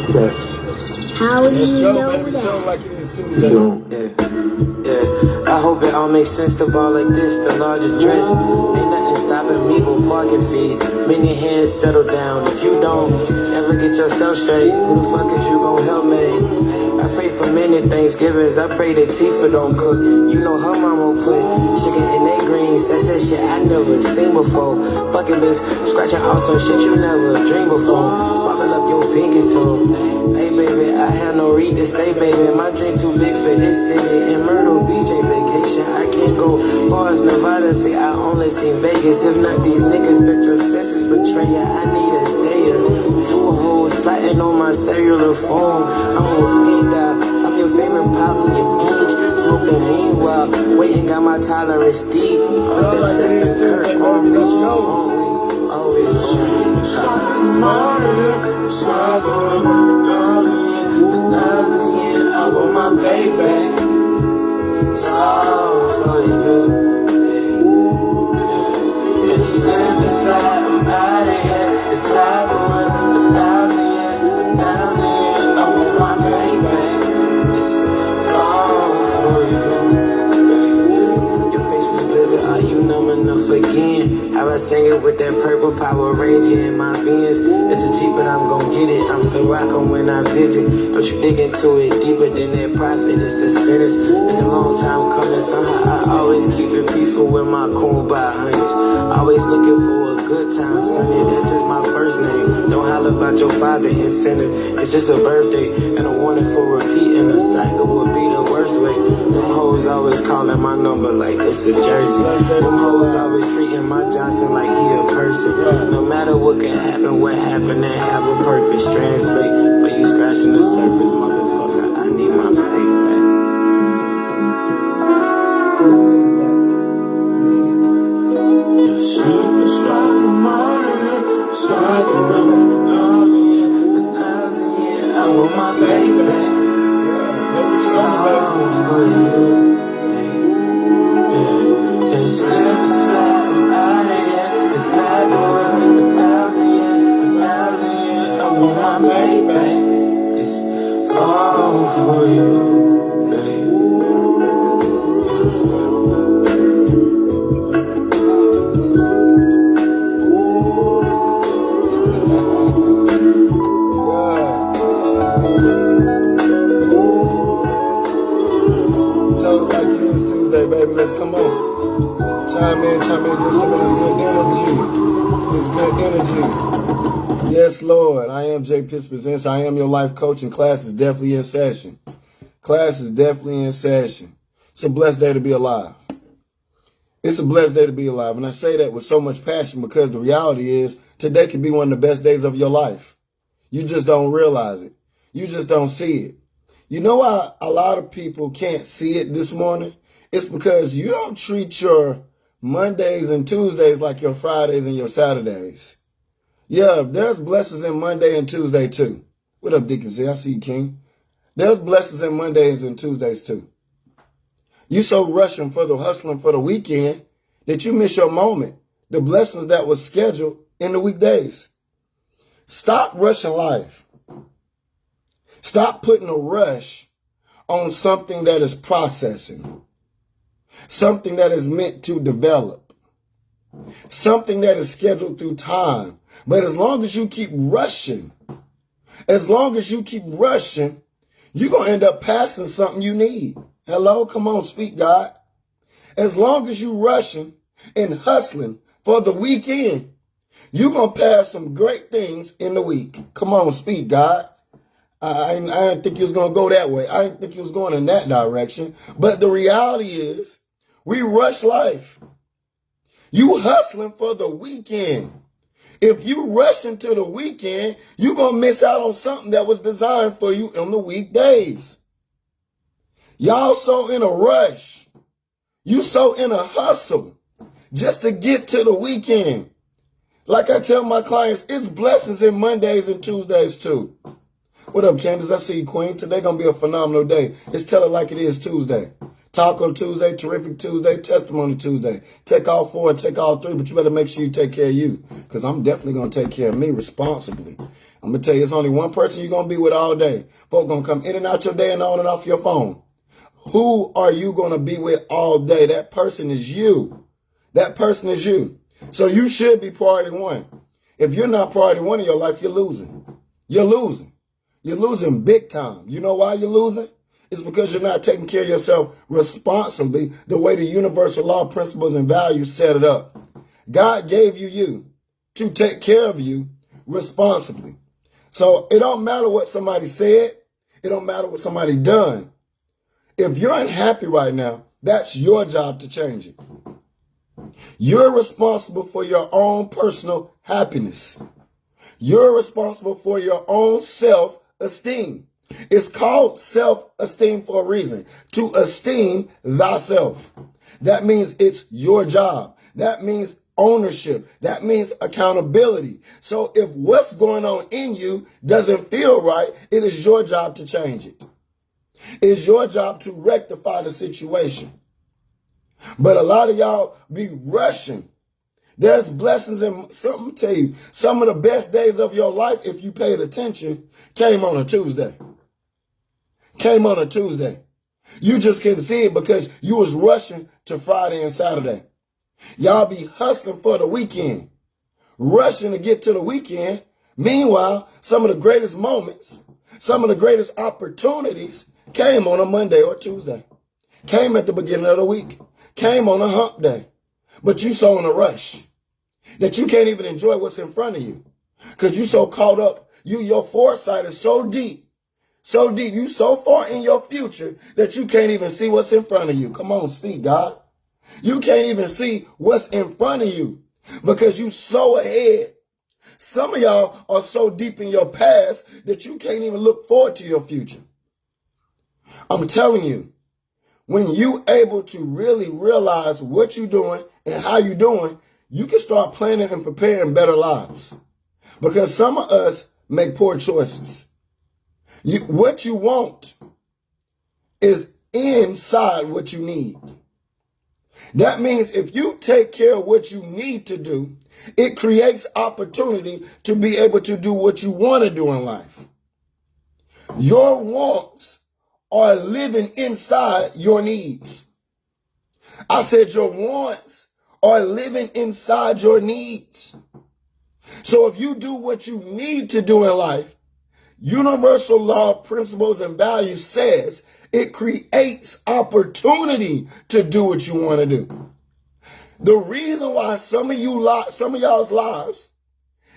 How do you know baby. that? Tell them like it is Tuesday. Yeah, I hope it all makes sense to ball like this, the larger dress. Ain't nothing stopping me but parking fees. Many hands settle down. If you don't ever get yourself straight, who the fuck is you gonna help me? I pray for many Thanksgivings. I pray that Tifa don't cook. You know her mama put chicken in they greens. That's that shit I never seen before. Bucket list, scratching off some shit you never dreamed before. Sparkle up your pinky toe. Hey baby, I have no read to stay, baby. My dream too big for this city. In Myrtle Beach, a vacation. I can't go far as Nevada. See, I only seen Vegas. If not these niggas, bet your senses betray ya. I need a day or two hoes plotting on my cellular phone. I'm on speed dial. I'm your favorite pop in your beach. Smoking meanwhile, waiting, got my tolerance deep. Sound like it is Tuesday, baby. Let's go. Always I want my payback. It's all for you. And it's slip and slide, I'm out of here. It's like a 1,000 years, 1,000 years. I want my payback. It's all for you. Your face was blizzard, are you numb enough again? How I sing it with that purple Power Ranger in my Benz. It's a Jeep, but I'm gon' get it. I'm still rockin' when I visit. Don't you dig into it deeper than that profit? It's a sentence. It's a long time coming. Somehow I always keep it peaceful with my coon by hundreds. Always looking for a good time, sonny. That's just my first name. Don't holler about your father incentive. It's just a birthday and a warning for repeating. The cycle would be the worst way. Them hoes always calling my number like it's a jersey. Them hoes always treating my Johnson like he a person. No matter what can happen, what happened, and have a purpose. Translate for you scratching the surface, motherfucker. I need my payback. I want my payback. It's all for you. And slip and slide, I'm out of here. It's like a 1,000 years, 1,000 years. I want my payback. It's all for you, babe. Tell them like it is Tuesday, baby. Let's come on. Chime in, get some of this good energy. This good energy. Yes, Lord. I am Jay Pitts Presents. I am your life coach, and class is definitely in session. Class is definitely in session. It's a blessed day to be alive. It's a blessed day to be alive. And I say that with so much passion because the reality is today could be one of the best days of your life. You just don't realize it. You just don't see it. You know why a lot of people can't see it this morning? It's because you don't treat your Mondays and Tuesdays like your Fridays and your Saturdays. Yeah, there's blessings in Monday and Tuesday too. What up, Dickinson? I see you, King. There's blessings in Mondays and Tuesdays too. You so rushing for the hustling for the weekend that you miss your moment, the blessings that was scheduled in the weekdays. Stop rushing life. Stop putting a rush on something that is processing, something that is meant to develop, something that is scheduled through time. But as long as you keep rushing, you're going to end up passing something you need. Hello? Come on, speak, God. As long as you rushing and hustling for the weekend, you're going to pass some great things in the week. Come on, speak, God. I didn't think you was going to go that way. I didn't think you was going in that direction. But the reality is, we rush life. You hustling for the weekend. If you rush into the weekend, you're going to miss out on something that was designed for you on the weekdays. Y'all so in a rush. You so in a hustle just to get to the weekend. Like I tell my clients, it's blessings in Mondays and Tuesdays too. What up, Candace? I see you, Queen. Today going to be a phenomenal day. It's Tell It Like It Is Tuesday. Taco Tuesday, Terrific Tuesday, Testimony Tuesday. Take all 4 and take all 3, but you better make sure you take care of you, because I'm definitely going to take care of me responsibly. I'm going to tell you, it's only one person you're going to be with all day. Folks going to come in and out your day and on and off your phone. Who are you going to be with all day? That person is you. That person is you. So you should be priority 1. If you're not priority 1 in your life, you're losing. You're losing. You're losing big time. You know why you're losing? It's because you're not taking care of yourself responsibly the way the universal law principles and values set it up. God gave you to take care of you responsibly. So it don't matter what somebody said. It don't matter what somebody done. If you're unhappy right now, that's your job to change it. You're responsible for your own personal happiness. You're responsible for your own self-esteem. It's called self-esteem for a reason. To esteem thyself. That means it's your job. That means ownership. That means accountability. So if what's going on in you doesn't feel right, it is your job to change it. It's your job to rectify the situation. But a lot of y'all be rushing. There's blessings in something. Tell you, some of the best days of your life, if you paid attention, came on a Tuesday. Came on a Tuesday. You just couldn't see it because you was rushing to Friday and Saturday. Y'all be hustling for the weekend, rushing to get to the weekend. Meanwhile, some of the greatest moments, some of the greatest opportunities came on a Monday or Tuesday. Came at the beginning of the week. Came on a hump day. But you so in a rush that you can't even enjoy what's in front of you. Because you so caught up. Your foresight is so deep. So deep. You so far in your future that you can't even see what's in front of you. Come on, speak, God. You can't even see what's in front of you because you so ahead. Some of y'all are so deep in your past that you can't even look forward to your future. I'm telling you, when you able to really realize what you're doing and how you're doing, you can start planning and preparing better lives. Because some of us make poor choices. What you want is inside what you need. That means if you take care of what you need to do, it creates opportunity to be able to do what you want to do in life. Your wants are living inside your needs. I said your wants are living inside your needs. So if you do what you need to do in life, universal law principles and values says it creates opportunity to do what you want to do. The reason why some of y'all's lives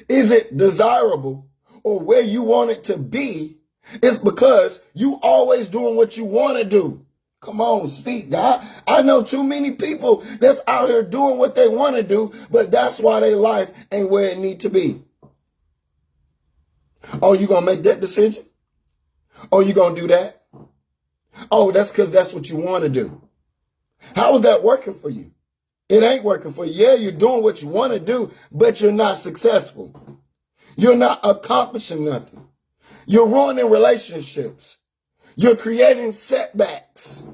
isn't desirable or where you want it to be is because you always doing what you want to do. Come on, speak, God. I know too many people that's out here doing what they want to do, but that's why their life ain't where it need to be. Oh, you gonna make that decision? Oh, you gonna do that? Oh, that's because that's what you want to do. How is that working for you? It ain't working for you. Yeah, you're doing what you want to do, but you're not successful. You're not accomplishing nothing. You're ruining relationships. You're creating setbacks.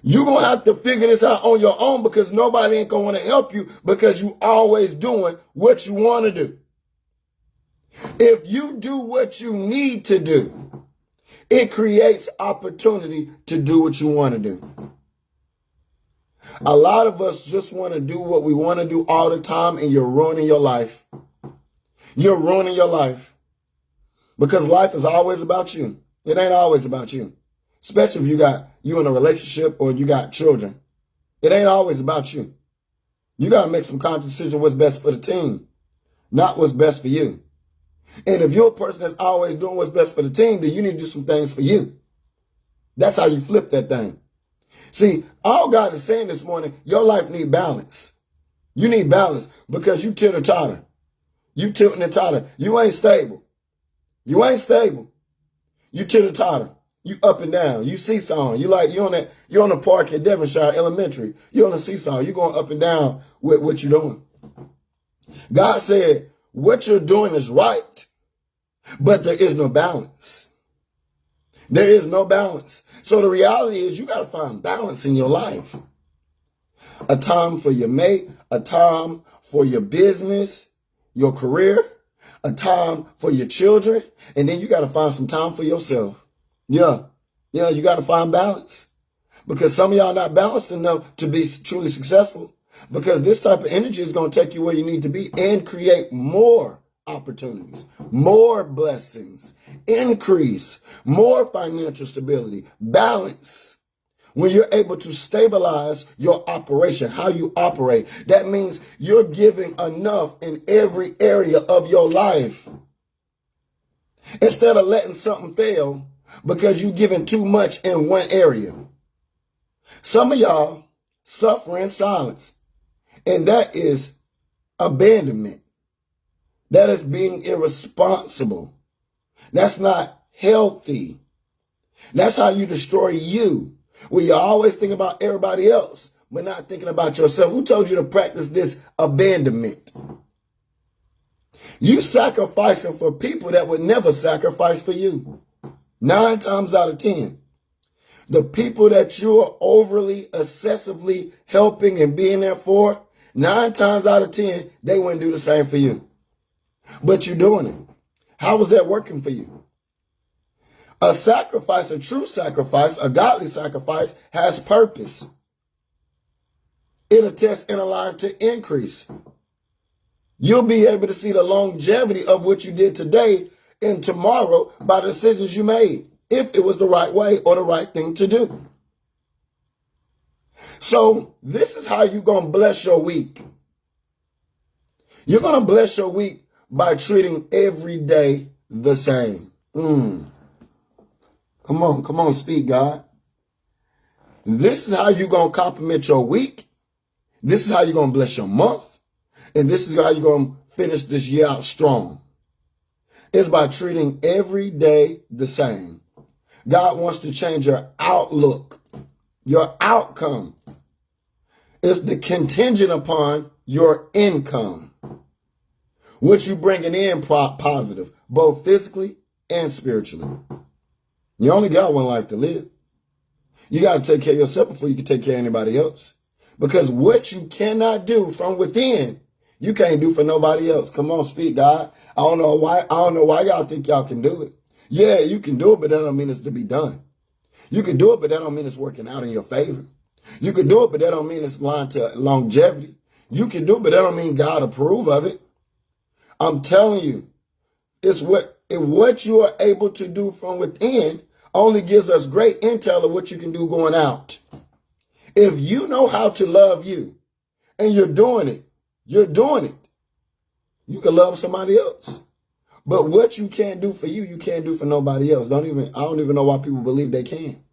You're going to have to figure this out on your own because nobody ain't going to want to help you because you always doing what you want to do. If you do what you need to do, it creates opportunity to do what you want to do. A lot of us just want to do what we want to do all the time, and you're ruining your life. You're ruining your life because life is always about you. It ain't always about you, especially if you in a relationship or you got children. It ain't always about you. You got to make some conscious decision what's best for the team, not what's best for you. And if you're a person that's always doing what's best for the team, then you need to do some things for you. That's how you flip that thing. See, all God is saying this morning, your life need balance. You need balance because you titter-totter. You tilting and totter. You ain't stable. You ain't stable. You titter-totter. You up and down. You seesawing. You're on the park at Devonshire Elementary. You're on a seesaw. You're going up and down with what you're doing. God said, what you're doing is right, but there is no balance. There is no balance. So the reality is you got to find balance in your life. A time for your mate, a time for your business, your career, a time for your children, and then you got to find some time for yourself. Yeah, you got to find balance. Because some of y'all not balanced enough to be truly successful. Because this type of energy is going to take you where you need to be and create more opportunities, more blessings, increase, more financial stability, balance. When you're able to stabilize your operation, how you operate, that means you're giving enough in every area of your life. Instead of letting something fail because you're giving too much in one area. Some of y'all suffer in silence, and that is abandonment. That is being irresponsible. That's not healthy. That's how you destroy you. When you always think about everybody else, but not thinking about yourself. Who told you to practice this abandonment? You sacrificing for people that would never sacrifice for you. 9 times out of 10. The people that you're overly, excessively helping and being there for, 9 times out of 10, they wouldn't do the same for you. But you're doing it. How is that working for you? A sacrifice, a true sacrifice, a godly sacrifice has purpose. It attests in a line to increase. You'll be able to see the longevity of what you did today and tomorrow by the decisions you made, if it was the right way or the right thing to do. So this is how you're going to bless your week. You're going to bless your week by treating every day the same. Come on, speak, God. This is how you're going to compliment your week. This is how you're going to bless your month. And this is how you're going to finish this year out strong. It's by treating every day the same. God wants to change your outlook, your outcome. It's the contingent upon your income. What you bringing in positive, both physically and spiritually. You only got one life to live. You got to take care of yourself before you can take care of anybody else. Because what you cannot do from within, you can't do for nobody else. Come on, speak, God. I don't know why y'all think y'all can do it. Yeah, you can do it, but that don't mean it's to be done. You can do it, but that don't mean it's working out in your favor. You can do it, but that don't mean it's aligned to longevity. You can do it, but that don't mean God approve of it. I'm telling you, it's what you are able to do from within only gives us great intel of what you can do going out. If you know how to love you and you're doing it, you can love somebody else. But what you can't do for you, you can't do for nobody else. I don't even know why people believe they can.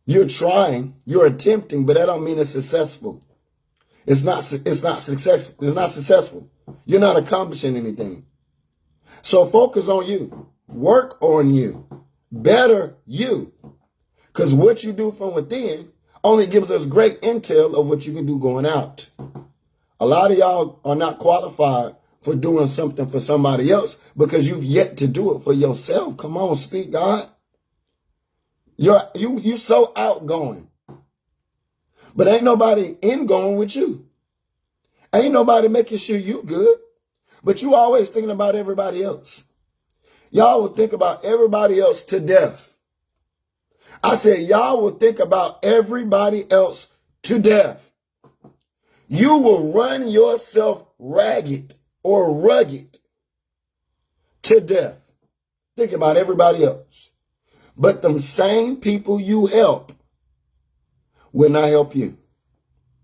You're trying, you're attempting, but that don't mean it's successful. It's not successful. You're not accomplishing anything. So focus on you. Work on you. Better you. Because what you do from within only gives us great intel of what you can do going out. A lot of y'all are not qualified for doing something for somebody else because you've yet to do it for yourself. Come on, speak, God. You so outgoing. But ain't nobody ingoing with you. Ain't nobody making sure you good. But you always thinking about everybody else. Y'all will think about everybody else to death. I said y'all will think about everybody else to death. You will run yourself ragged or rugged to death. Think about everybody else. But them same people you help will not help you.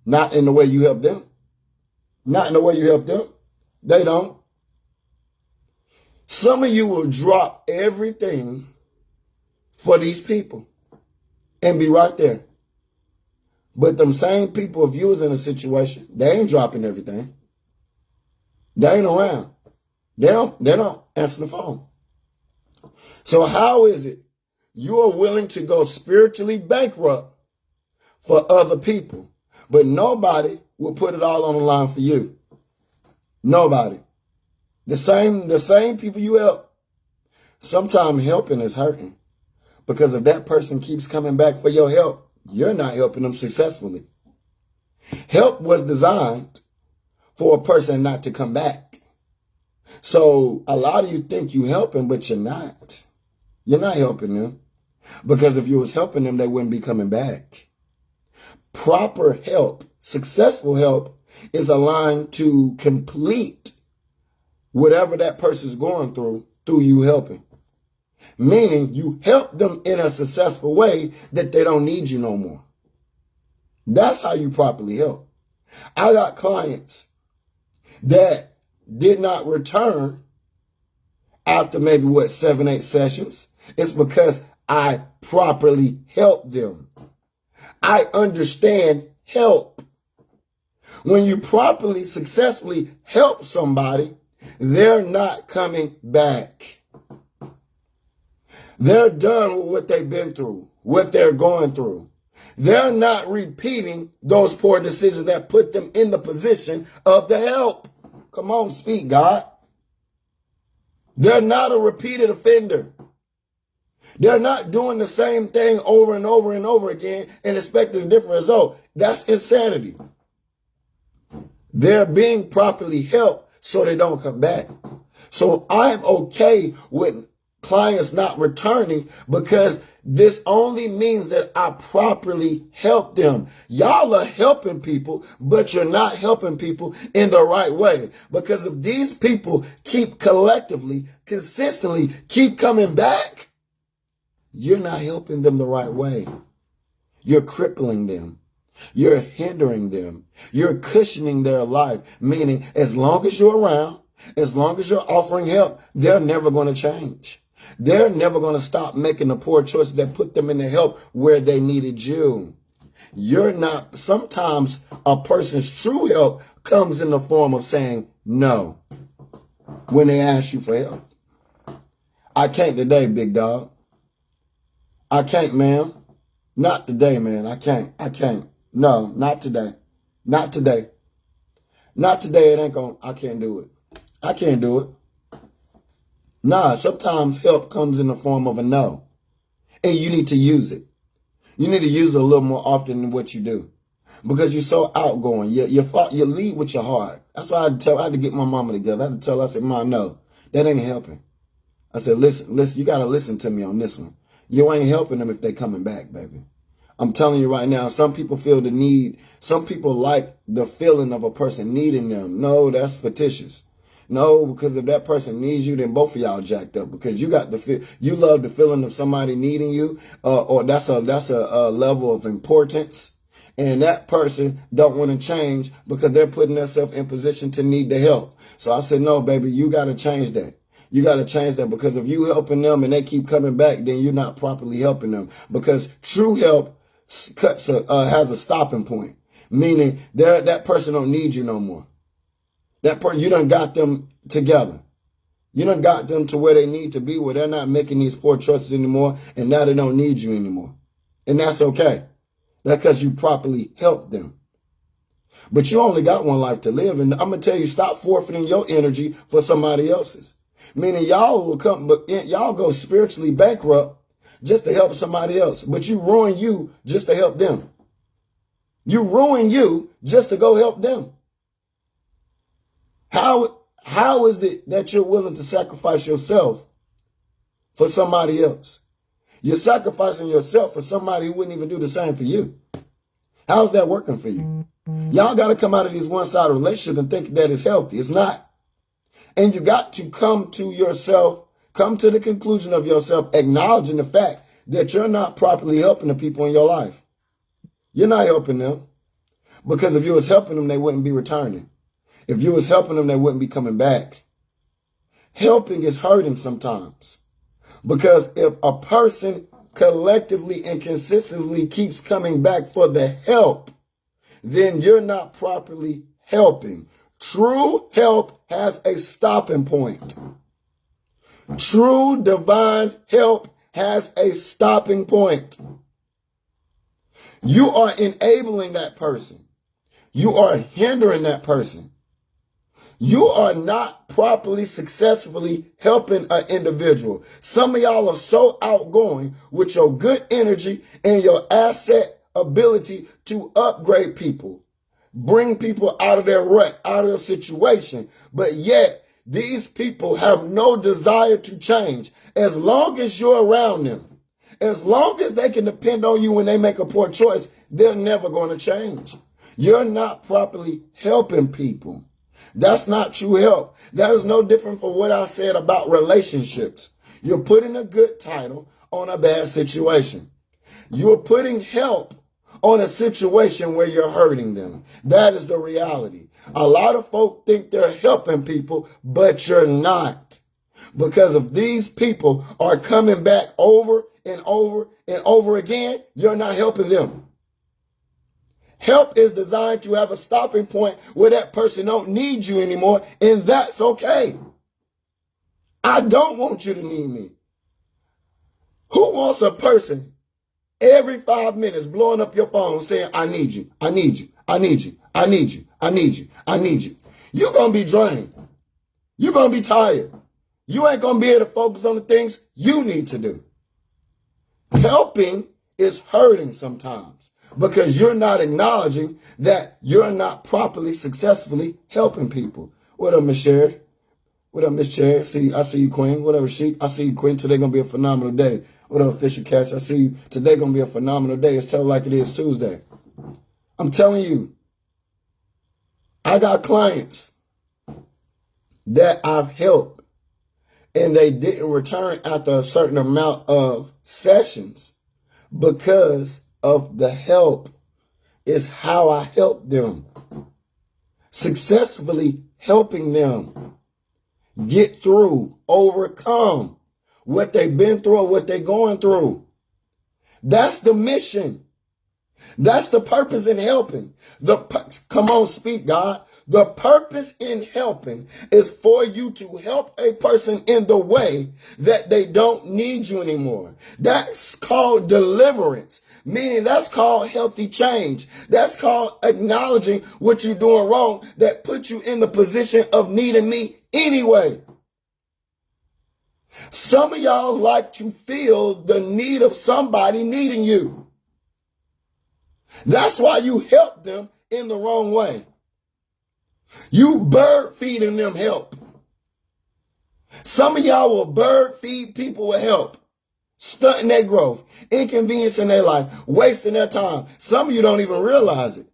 Not in the way you help them. Not in the way you help them. They don't. Some of you will drop everything for these people and be right there. But them same people, if you was in a situation, they ain't dropping everything. They ain't around. They don't answer the phone. So how is it you are willing to go spiritually bankrupt for other people, but nobody will put it all on the line for you? Nobody. The same people you help. Sometimes helping is hurting. Because if that person keeps coming back for your help, you're not helping them successfully. Help was designed for a person not to come back. So a lot of you think you helping, but you're not. You're not helping them. Because if you was helping them, they wouldn't be coming back. Proper help, successful help, is aligned to complete whatever that person's going through you helping. Meaning you help them in a successful way that they don't need you no more. That's how you properly help. I got clients that did not return after maybe 7, 8 sessions. It's because I properly helped them. I understand help. When you properly, successfully help somebody, they're not coming back. They're done with what they've been through, what they're going through. They're not repeating those poor decisions that put them in the position of the help. Come on, speak, God. They're not a repeated offender. They're not doing the same thing over and over and over again and expecting a different result. That's insanity. They're being properly helped so they don't come back. So I'm okay with clients not returning because this only means that I properly help them. Y'all are helping people, but you're not helping people in the right way. Because if these people keep collectively, consistently keep coming back, you're not helping them the right way. You're crippling them. You're hindering them. You're cushioning their life. Meaning, as long as you're around, as long as you're offering help, they're never going to change. They're never going to stop making the poor choices that put them in the help where they needed you. You're not. Sometimes a person's true help comes in the form of saying no when they ask you for help. I can't today, big dog. I can't, ma'am. Not today, man. I can't. No, not today. Not today. Not today. It ain't going. I can't do it. I can't do it. Nah, sometimes help comes in the form of a no. And you need to use it. You need to use it a little more often than what you do. Because you're so outgoing. You lead with your heart. That's why I had to get my mama together. I had to tell her, I said, Mom, no, that ain't helping. I said, listen, you got to listen to me on this one. You ain't helping them if they coming back, baby. I'm telling you right now, some people feel the need. Some people like the feeling of a person needing them. No, that's fictitious. No, because if that person needs you, then both of y'all jacked up. Because you got you love the feeling of somebody needing you, or that's a level of importance. And that person don't want to change because they're putting themselves in position to need the help. So I said, no, baby, you got to change that. You got to change that, because if you helping them and they keep coming back, then you're not properly helping them. Because true help has a stopping point, meaning that person don't need you no more. You done got them together. You done got them to where they need to be, where they're not making these poor choices anymore, and now they don't need you anymore. And that's okay. That's because you properly helped them. But you only got one life to live, and I'm going to tell you, stop forfeiting your energy for somebody else's. Meaning y'all y'all go spiritually bankrupt just to help somebody else, but you ruin you just to help them. You ruin you just to go help them. How is it that you're willing to sacrifice yourself for somebody else? You're sacrificing yourself for somebody who wouldn't even do the same for you. How's that working for you? Y'all got to come out of these one-sided relationships and think that it's healthy. It's not. And you got to come to yourself, come to the conclusion of yourself, acknowledging the fact that you're not properly helping the people in your life. You're not helping them. Because if you was helping them, they wouldn't be returning. If you was helping them, they wouldn't be coming back. Helping is hurting sometimes. Because if a person collectively and consistently keeps coming back for the help, then you're not properly helping. True help has a stopping point. True divine help has a stopping point. You are enabling that person. You are hindering that person. You are not properly, successfully helping an individual. Some of y'all are so outgoing with your good energy and your asset ability to upgrade people, bring people out of their rut, out of their situation. But yet, these people have no desire to change. As long as you're around them, as long as they can depend on you when they make a poor choice, they're never going to change. You're not properly helping people. That's not true help. That is no different from what I said about relationships. You're putting a good title on a bad situation. You're putting help on a situation where you're hurting them. That is the reality. A lot of folk think they're helping people, but you're not. Because if these people are coming back over and over and over again, you're not helping them. Help is designed to have a stopping point where that person don't need you anymore, and that's okay. I don't want you to need me. Who wants a person every 5 minutes blowing up your phone saying, I need you, I need you, I need you, I need you, I need you, I need you? You're going to be drained. You're going to be tired. You ain't going to be able to focus on the things you need to do. Helping is hurting sometimes, because you're not acknowledging that you're not properly, successfully helping people. What up, Miss Sherry? What up, Miss Cherry? I see you, Queen. What up, Sheik? I see you, Queen. Today gonna be a phenomenal day. What up, Fisher Cash? I see you. Today gonna be a phenomenal day. It's Tell Like It Is Tuesday. I'm telling you, I got clients that I've helped, and they didn't return after a certain amount of sessions because of the help. Is how I help them. Successfully helping them get through, overcome what they've been through or what they're going through. That's the mission. That's the purpose in helping. Come on, speak, God. The purpose in helping is for you to help a person in the way that they don't need you anymore. That's called deliverance, meaning that's called healthy change. That's called acknowledging what you're doing wrong that puts you in the position of needing me anyway. Some of y'all like to feel the need of somebody needing you. That's why you help them in the wrong way. You bird feeding them help. Some of y'all will bird feed people with help, stunting their growth, inconveniencing their life, wasting their time. Some of you don't even realize it.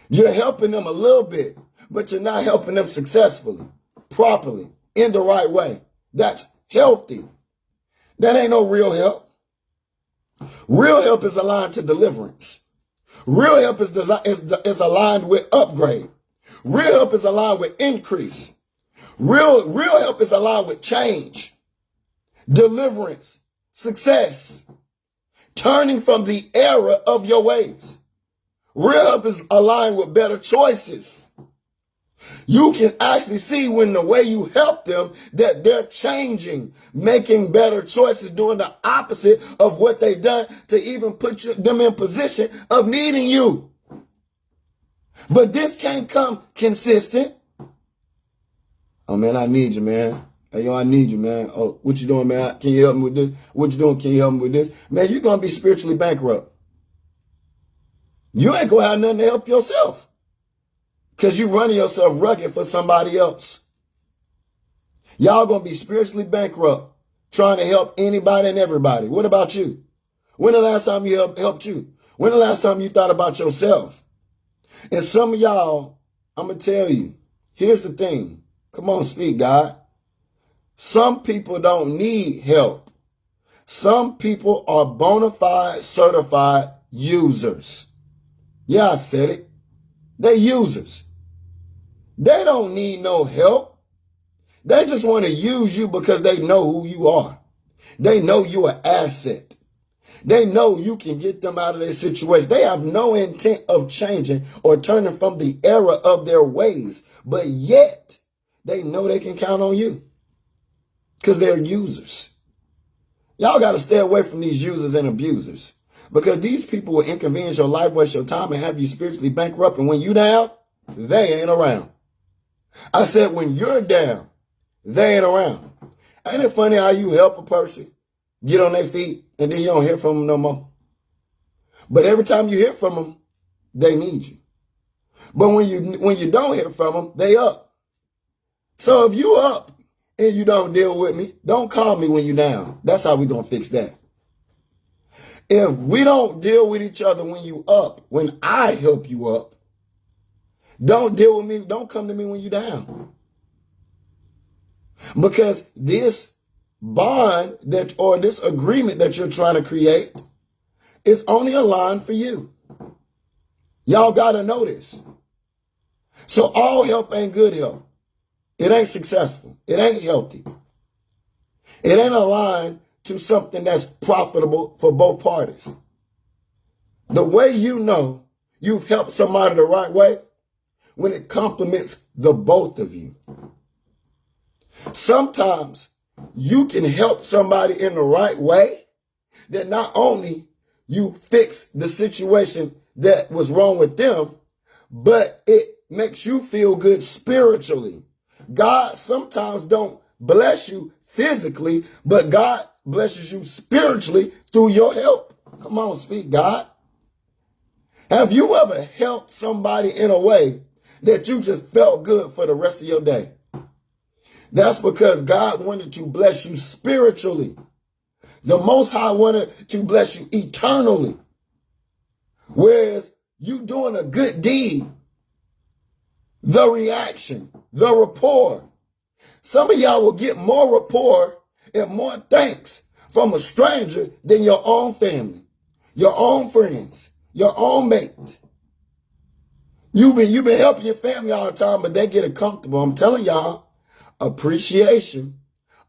You're helping them a little bit, but you're not helping them successfully, properly, in the right way. That's healthy. That ain't no real help. Real help is aligned to deliverance. Real help is aligned with upgrade. Real help is aligned with increase. Real help is aligned with change, deliverance, success, turning from the error of your ways. Real help is aligned with better choices. You can actually see when the way you help them that they're changing, making better choices, doing the opposite of what they've done to even put them in position of needing you. But this can't come consistent. Oh, man, I need you, man. Hey, yo, I need you, man. Oh, what you doing, man? Can you help me with this? What you doing? Can you help me with this? Man, you're going to be spiritually bankrupt. You ain't going to have nothing to help yourself because you're running yourself rugged for somebody else. Y'all going to be spiritually bankrupt trying to help anybody and everybody. What about you? When the last time you helped you? When the last time you thought about yourself? And some of y'all, I'm going to tell you, here's the thing. Come on, speak, God. Some people don't need help. Some people are bona fide, certified users. Yeah, I said it. They're users. They don't need no help. They just want to use you because they know who you are. They know you're an asset. They know you can get them out of their situation. They have no intent of changing or turning from the error of their ways. But yet, they know they can count on you because they're users. Y'all got to stay away from these users and abusers because these people will inconvenience your life, waste your time, and have you spiritually bankrupt. And when you down, they ain't around. I said, when you're down, they ain't around. Ain't it funny how you help a person get on their feet and then you don't hear from them no more? But every time you hear from them, they need you. But when you don't hear from them, they up. So if you up and you don't deal with me, don't call me when you down. That's how we gonna fix that. If we don't deal with each other when you up, when I help you up, don't deal with me. Don't come to me when you down. Because this bond or this agreement that you're trying to create is only a line for you. Y'all got to know this. So all help ain't good help. It ain't successful. It ain't healthy. It ain't aligned to something that's profitable for both parties. The way you know you've helped somebody the right way, when it complements the both of you. Sometimes you can help somebody in the right way that not only you fix the situation that was wrong with them, but it makes you feel good spiritually. God sometimes don't bless you physically, but God blesses you spiritually through your help. Come on, speak, God. Have you ever helped somebody in a way that you just felt good for the rest of your day? That's because God wanted to bless you spiritually. The Most High wanted to bless you eternally. Whereas you doing a good deed, the reaction, the rapport. Some of y'all will get more rapport and more thanks from a stranger than your own family, your own friends, your own mates. You've been helping your family all the time, but they get it comfortable. I'm telling y'all, appreciation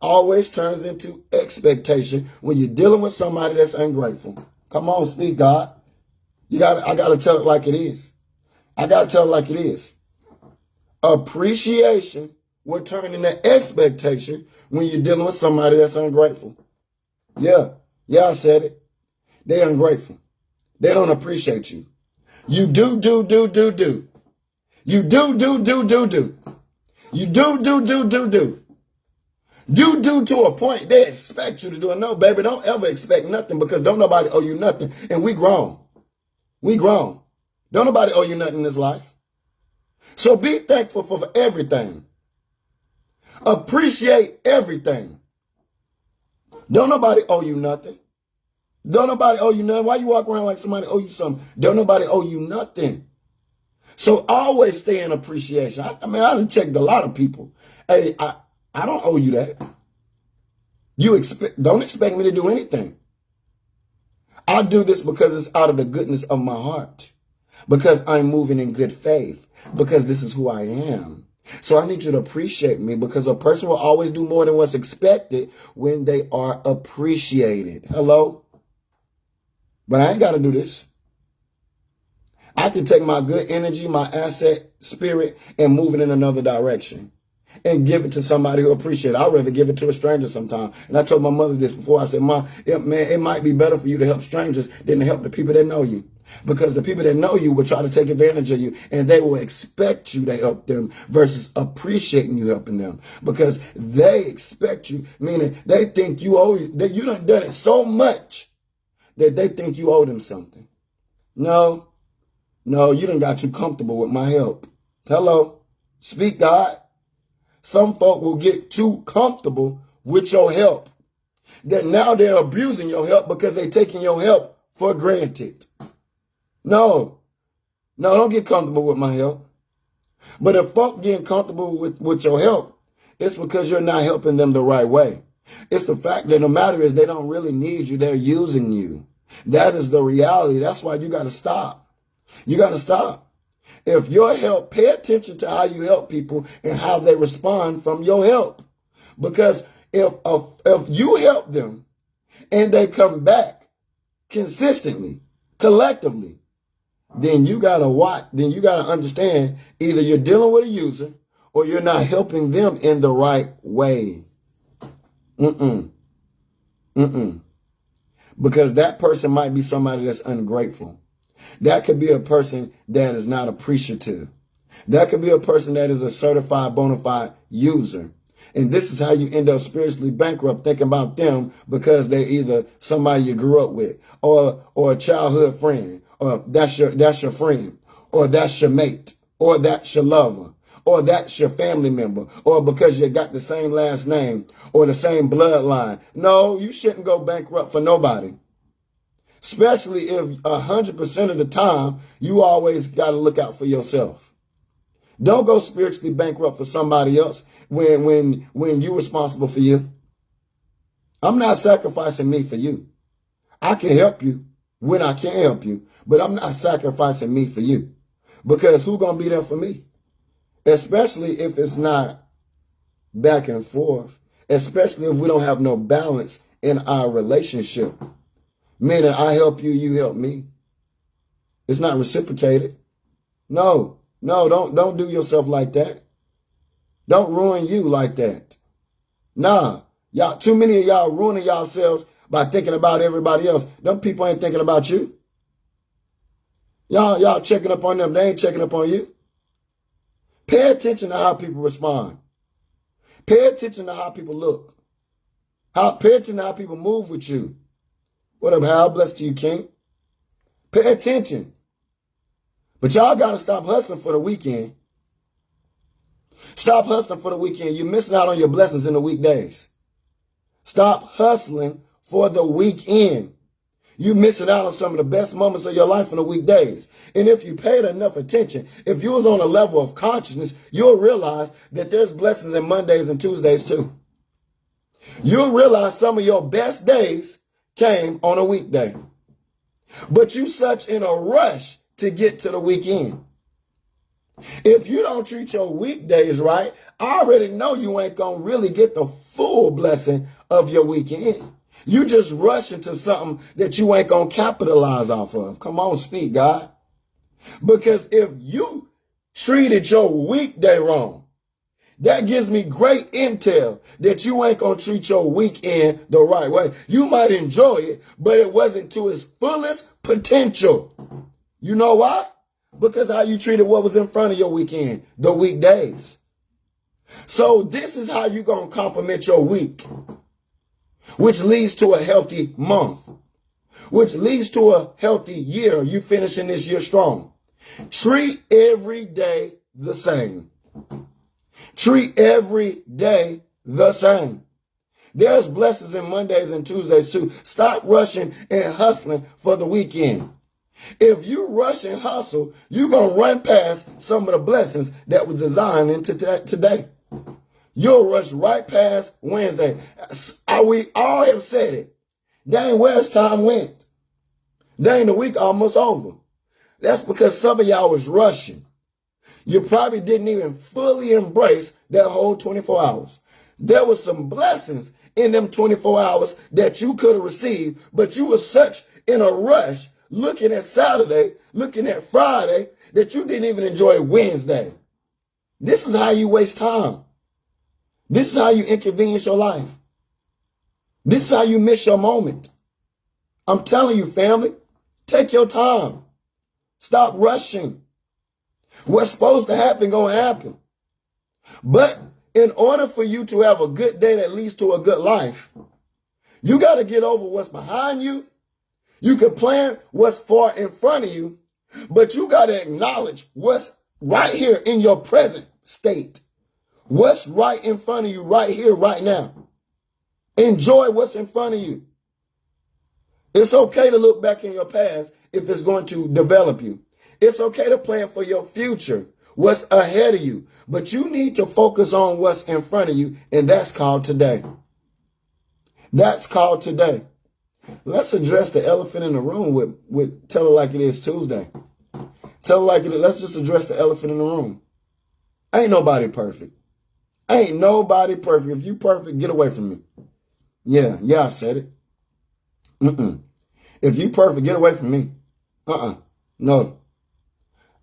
always turns into expectation when you're dealing with somebody that's ungrateful. Come on, speak, God. I gotta tell it like it is. I gotta tell it like it is. Appreciation will turn into expectation when you're dealing with somebody that's ungrateful. Yeah, I said it. They're ungrateful. They don't appreciate you. You do. You do. You do to a point they expect you to do it. No, baby, don't ever expect nothing because don't nobody owe you nothing. And we grown. We grown. Don't nobody owe you nothing in this life. So be thankful for everything. Appreciate everything. Don't nobody owe you nothing. Don't nobody owe you nothing. Why you walk around like somebody owe you something? Don't nobody owe you nothing. So always stay in appreciation. I done checked a lot of people. Hey, I don't owe you that. Don't expect me to do anything. I do this because it's out of the goodness of my heart. Because I'm moving in good faith. Because this is who I am. So I need you to appreciate me because a person will always do more than what's expected when they are appreciated. Hello? But I ain't got to do this. I can take my good energy, my asset, spirit, and move it in another direction and give it to somebody who appreciates it. I'd rather give it to a stranger sometimes. And I told my mother this before. I said, Mom, it might be better for you to help strangers than to help the people that know you. Because the people that know you will try to take advantage of you and they will expect you to help them versus appreciating you helping them. Because they expect you, meaning they think you owe, that you done it so much that they think you owe them something. No, you done got too comfortable with my help. Hello, speak, God. Some folk will get too comfortable with your help that now they're abusing your help because they're taking your help for granted. No, don't get comfortable with my help. But if folk getting comfortable with your help, it's because you're not helping them the right way. It's the fact that no matter is they don't really need you, they're using you. That is the reality. That's why you got to stop. You got to stop. If your help, pay attention to how you help people and how they respond from your help. Because if you help them and they come back consistently, collectively, then you got to understand either you're dealing with a user or you're not helping them in the right way. Because that person might be somebody that's ungrateful. That could be a person that is not appreciative. That could be a person that is a certified bona fide user. And this is how you end up spiritually bankrupt, thinking about them because they're either somebody you grew up with or a childhood friend, or that's your friend, or that's your mate, or that's your lover, or that's your family member, or because you got the same last name or the same bloodline. No, you shouldn't go bankrupt for nobody. Especially if 100% of the time you always got to look out for yourself. Don't go spiritually bankrupt for somebody else when you're responsible for you. I'm not sacrificing me for you. I can help you when I can help you, but I'm not sacrificing me for you, because who's going to be there for me? Especially if it's not back and forth, especially if we don't have no balance in our relationship. Meaning I help you, you help me. It's not reciprocated. No, don't do yourself like that. Don't ruin you like that. Nah, y'all, too many of y'all ruining yourselves by thinking about everybody else. Them people ain't thinking about you. Y'all checking up on them. They ain't checking up on you. Pay attention to how people respond. Pay attention to how people look. Pay attention to how people move with you. What up, Hal? Blessed to you, King. Pay attention. But y'all got to stop hustling for the weekend. Stop hustling for the weekend. You're missing out on your blessings in the weekdays. Stop hustling for the weekend. You're missing out on some of the best moments of your life in the weekdays. And if you paid enough attention, if you was on a level of consciousness, you'll realize that there's blessings in Mondays and Tuesdays too. You'll realize some of your best days came on a weekday. But you such in a rush to get to the weekend. If you don't treat your weekdays right, I already know you ain't going to really get the full blessing of your weekend. You just rush into something that you ain't going to capitalize off of. Come on, speak, God. Because if you treated your weekday wrong, that gives me great intel that you ain't going to treat your weekend the right way. You might enjoy it, but it wasn't to its fullest potential. You know why? Because how you treated what was in front of your weekend, the weekdays. So this is how you're going to complement your week, which leads to a healthy month, which leads to a healthy year. You finishing this year strong. Treat every day the same. Treat every day the same. There's blessings in Mondays and Tuesdays too. Stop rushing and hustling for the weekend. If you rush and hustle, you're going to run past some of the blessings that was designed into today. You'll rush right past Wednesday. We all have said it. Dang, where's time went? Dang, the week almost over. That's because some of y'all was rushing. You probably didn't even fully embrace that whole 24 hours. There was some blessings in them 24 hours that you could have received, but you were such in a rush looking at Saturday, looking at Friday, that you didn't even enjoy Wednesday. This is how you waste time. This is how you inconvenience your life. This is how you miss your moment. I'm telling you, family, take your time. Stop rushing. What's supposed to happen gonna happen. But in order for you to have a good day that leads to a good life, you got to get over what's behind you. You can plan what's far in front of you, but you got to acknowledge what's right here in your present state. What's right in front of you right here, right now. Enjoy what's in front of you. It's okay to look back in your past if it's going to develop you. It's okay to plan for your future, what's ahead of you. But you need to focus on what's in front of you, and that's called today. That's called today. Let's address the elephant in the room with Tell It Like It Is Tuesday. Tell it like it is. Let's just address the elephant in the room. Ain't nobody perfect. Ain't nobody perfect. If you perfect, get away from me. Yeah, I said it. If you perfect, get away from me. No.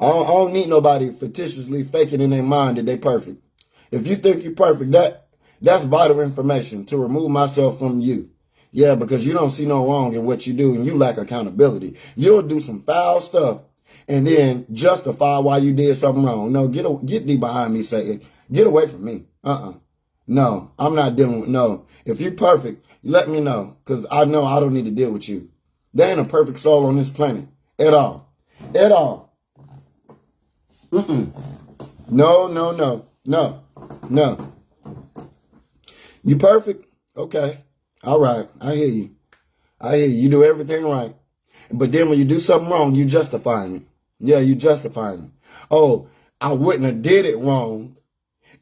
I don't need nobody fictitiously faking in their mind that they perfect. If you think you're perfect, that's vital information to remove myself from you. Yeah, because you don't see no wrong in what you do and you lack accountability. You'll do some foul stuff and then justify why you did something wrong. No, get thee behind me, Satan. Get away from me. No, I'm not dealing with, no. If you're perfect, let me know, because I know I don't need to deal with you. There ain't a perfect soul on this planet at all. At all. No. You perfect? Okay. All right. I hear you. You do everything right. But then when you do something wrong, you justifying it. Yeah, you justifying it. Oh, I wouldn't have did it wrong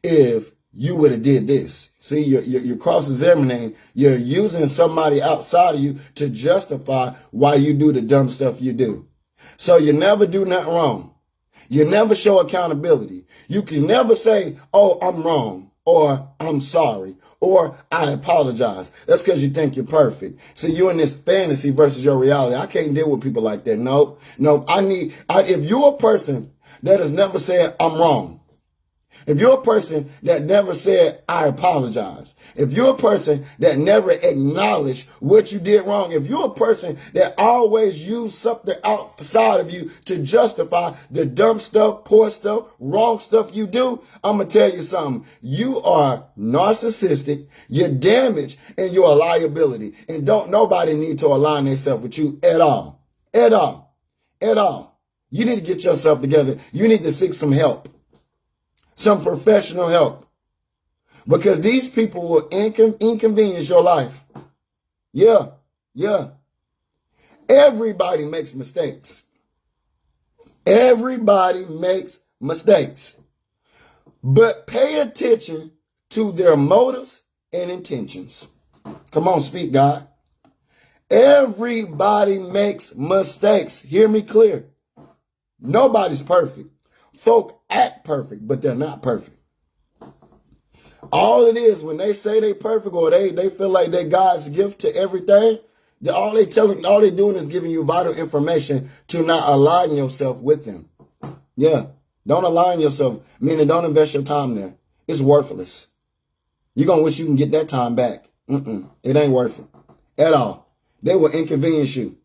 if you would have did this. See, you're cross-examining. You're using somebody outside of you to justify why you do the dumb stuff you do. So you never do nothing wrong. You never show accountability. You can never say, oh, I'm wrong, or I'm sorry, or I apologize. That's because you think you're perfect. So you're in this fantasy versus your reality. I can't deal with people like that. No. If you're a person that has never said, I'm wrong, if you're a person that never said, I apologize, if you're a person that never acknowledged what you did wrong, if you're a person that always used something outside of you to justify the dumb stuff, poor stuff, wrong stuff you do, I'm going to tell you something. You are narcissistic, you're damaged, and you're a liability. And don't nobody need to align themselves with you at all. At all. At all. You need to get yourself together. You need to seek some help. Some professional help, because these people will inconvenience your life. Yeah. Everybody makes mistakes. Everybody makes mistakes. But pay attention to their motives and intentions. Come on, speak, God. Everybody makes mistakes. Hear me clear. Nobody's perfect. Folk act perfect, but they're not perfect. All it is, when they say they perfect, or they feel like they're God's gift to everything, all they doing is giving you vital information to not align yourself with them. Yeah. Don't align yourself, meaning don't invest your time there. It's worthless. You're going to wish you can get that time back. It ain't worth it at all. They will inconvenience you.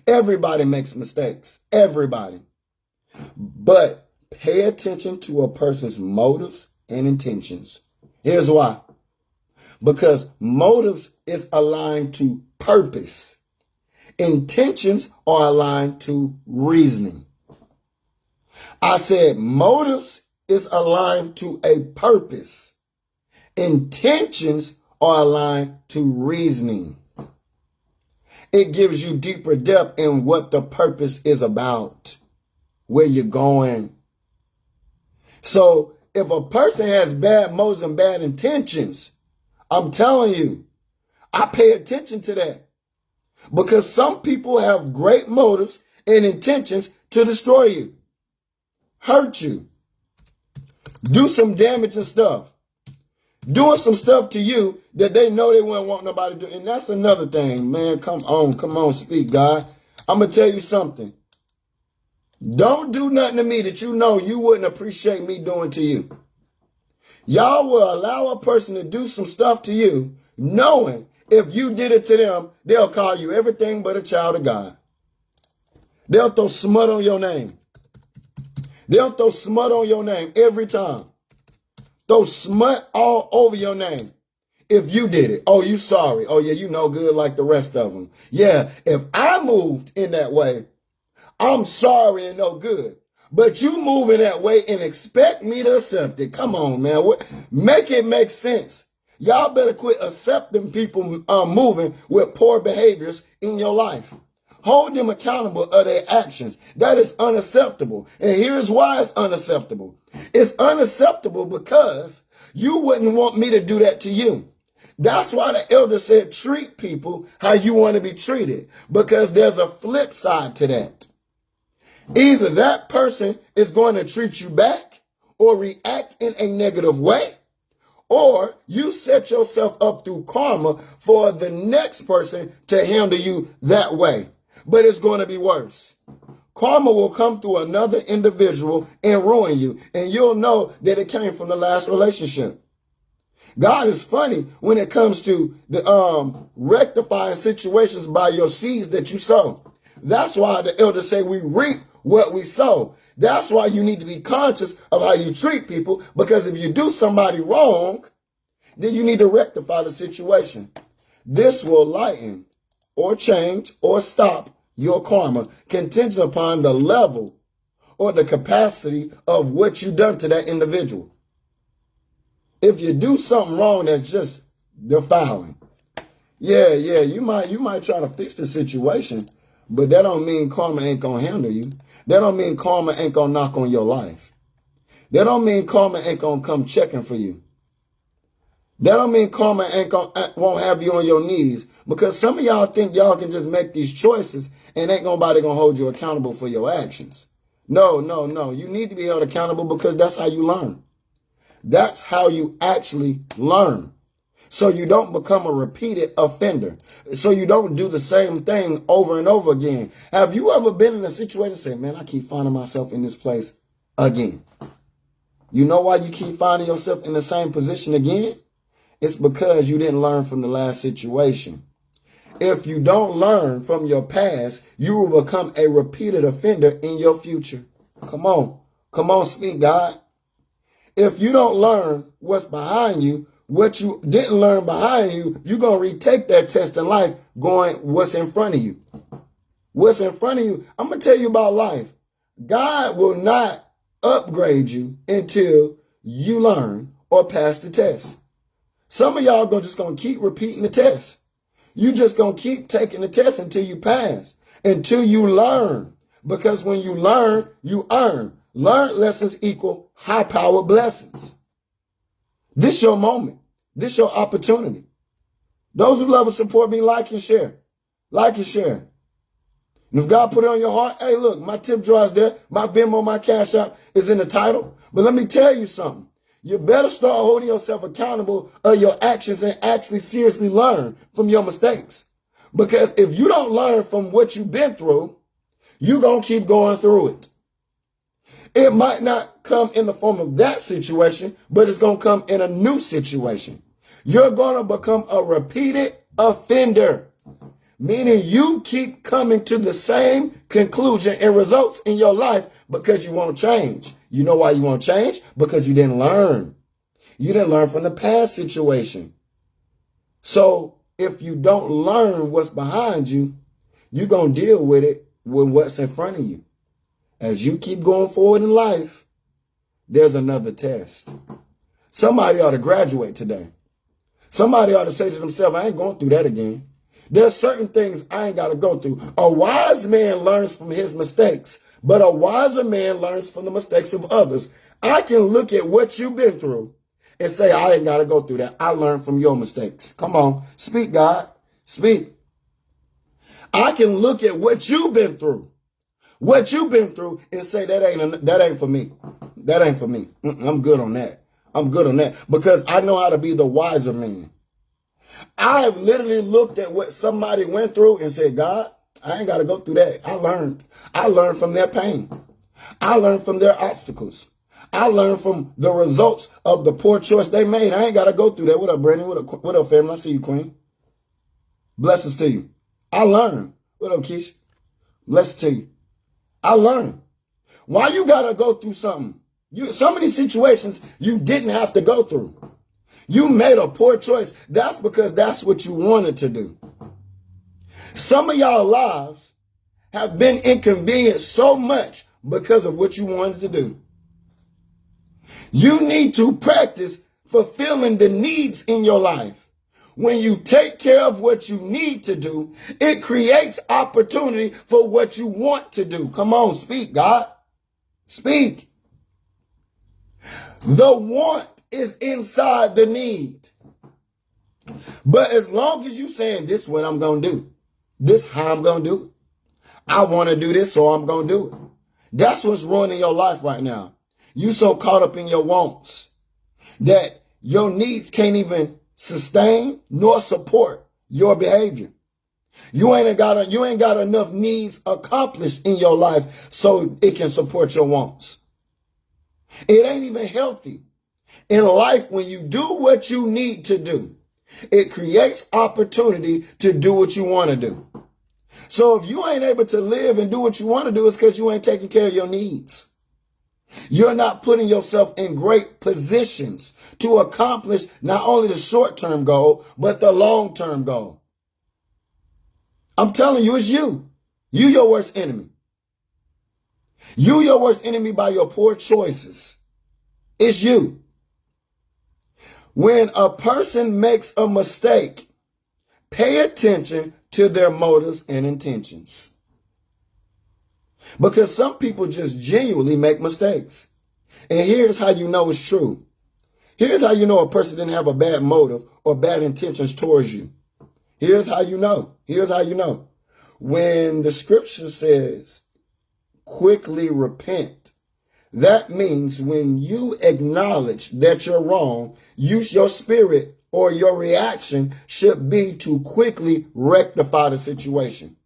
Everybody makes mistakes. Everybody. But pay attention to a person's motives and intentions. Here's why. Because motives is aligned to purpose. Intentions are aligned to reasoning. I said motives is aligned to a purpose. Intentions are aligned to reasoning. It gives you deeper depth in what the purpose is about, where you're going. So if a person has bad motives and bad intentions, I'm telling you, I pay attention to that. Because some people have great motives and intentions to destroy you, hurt you, do some damage and stuff, doing some stuff to you that they know they wouldn't want nobody to do. And that's another thing, man. Come on, speak, God. I'm going to tell you something. Don't do nothing to me that you know you wouldn't appreciate me doing to you. Y'all will allow a person to do some stuff to you, knowing if you did it to them, they'll call you everything but a child of God. They'll throw smut on your name. They'll throw smut on your name every time. Throw smut all over your name. If you did it, oh, you sorry. Oh, yeah, you no good like the rest of them. Yeah, if I moved in that way, I'm sorry and no good. But you moving that way and expect me to accept it. Come on, man. Make it make sense. Y'all better quit accepting people moving with poor behaviors in your life. Hold them accountable of their actions. That is unacceptable. And here's why it's unacceptable. It's unacceptable because you wouldn't want me to do that to you. That's why the elder said treat people how you want to be treated, because there's a flip side to that. Either that person is going to treat you back or react in a negative way, or you set yourself up through karma for the next person to handle you that way. But it's going to be worse. Karma will come through another individual and ruin you, and you'll know that it came from the last relationship. God is funny when it comes to the rectifying situations by your seeds that you sow. That's why the elders say we reap what we sow. That's why you need to be conscious of how you treat people, because if you do somebody wrong, then you need to rectify the situation. This will lighten or change or stop your karma, contingent upon the level or the capacity of what you've done to that individual. If you do something wrong that's just defiling, you might try to fix the situation, but that don't mean karma ain't gonna handle you. That don't mean karma ain't gonna knock on your life. That don't mean karma ain't gonna come checking for you. That don't mean karma won't have you on your knees, because some of y'all think y'all can just make these choices and ain't nobody gonna hold you accountable for your actions. No. You need to be held accountable, because that's how you learn. That's how you actually learn. So you don't become a repeated offender. So you don't do the same thing over and over again. Have you ever been in a situation and say, man, I keep finding myself in this place again? You know why you keep finding yourself in the same position again? It's because you didn't learn from the last situation. If you don't learn from your past, you will become a repeated offender in your future. Come on, speak, God. If you don't learn what's behind you, what you didn't learn behind you, you're going to retake that test in life going, what's in front of you? What's in front of you? I'm going to tell you about life. God will not upgrade you until you learn or pass the test. Some of y'all just going to keep repeating the test. You just going to keep taking the test until you pass, until you learn. Because when you learn, you earn. Learned lessons equal high-powered blessings. This your moment. This your opportunity. Those who love and support me, like and share. Like and share. And if God put it on your heart, hey, look, my tip jar is there. My Venmo, my Cash App is in the title. But let me tell you something. You better start holding yourself accountable of your actions and actually seriously learn from your mistakes. Because if you don't learn from what you've been through, you're going to keep going through it. It might not come in the form of that situation, but it's going to come in a new situation. You're going to become a repeated offender, meaning you keep coming to the same conclusion and results in your life because you won't change. You know why you won't change? Because you didn't learn. You didn't learn from the past situation. So if you don't learn what's behind you, you're going to deal with it with what's in front of you. As you keep going forward in life, there's another test. Somebody ought to graduate today. Somebody ought to say to themselves, I ain't going through that again. There's certain things I ain't got to go through. A wise man learns from his mistakes, but a wiser man learns from the mistakes of others. I can look at what you've been through and say, I ain't got to go through that. I learned from your mistakes. Come on, speak, God, speak. I can look at what you've been through. What you've been through and say that ain't for me. That ain't for me. I'm good on that. I'm good on that because I know how to be the wiser man. I have literally looked at what somebody went through and said, God, I ain't got to go through that. I learned from their pain. I learned from their obstacles. I learned from the results of the poor choice they made. I ain't got to go through that. What up, Brandon? What up, family? I see you, Queen. Blessings to you. I learned. What up, Keisha? Blessings to you. I learned. Why you got to go through something? Some of these situations you didn't have to go through. You made a poor choice. That's because that's what you wanted to do. Some of y'all lives have been inconvenienced so much because of what you wanted to do. You need to practice fulfilling the needs in your life. When you take care of what you need to do, it creates opportunity for what you want to do. Come on, speak, God. Speak. The want is inside the need. But as long as you saying this is what I'm going to do, this how I'm going to do it. I want to do this, so I'm going to do it. That's what's ruining your life right now. You so caught up in your wants that your needs can't even sustain nor support your behavior. You ain't got enough needs accomplished in your life so it can support your wants. It ain't even healthy. In life, when you do what you need to do, it creates opportunity to do what you want to do. So if you ain't able to live and do what you want to do, it's because you ain't taking care of your needs. You're not putting yourself in great positions to accomplish not only the short-term goal, but the long-term goal. I'm telling you, it's you. You your worst enemy. You your worst enemy by your poor choices. It's you. When a person makes a mistake, pay attention to their motives and intentions. Because some people just genuinely make mistakes. And here's how you know it's true. Here's how you know a person didn't have a bad motive or bad intentions towards you. Here's how you know. Here's how you know. When the scripture says, quickly repent, that means when you acknowledge that you're wrong, your spirit or your reaction should be to quickly rectify the situation.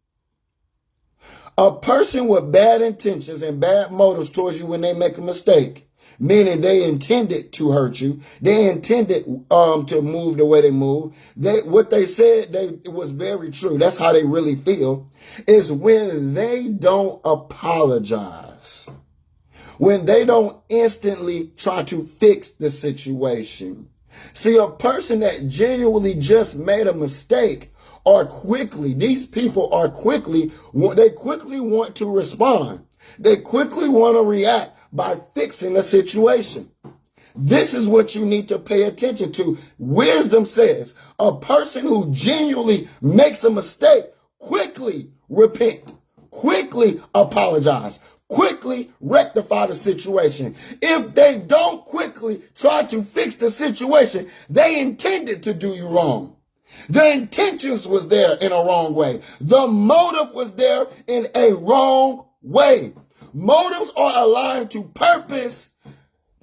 A person with bad intentions and bad motives towards you when they make a mistake, meaning they intended to hurt you, they intended to move the way they move, what they said it was very true, that's how they really feel, is when they don't apologize. When they don't instantly try to fix the situation. See, a person that genuinely just made a mistake these people they quickly want to respond. They quickly want to react by fixing the situation. This is what you need to pay attention to. Wisdom says a person who genuinely makes a mistake, quickly repent, quickly apologize, quickly rectify the situation. If they don't quickly try to fix the situation, they intended to do you wrong. The intentions was there in a wrong way. The motive was there in a wrong way. Motives are aligned to purpose.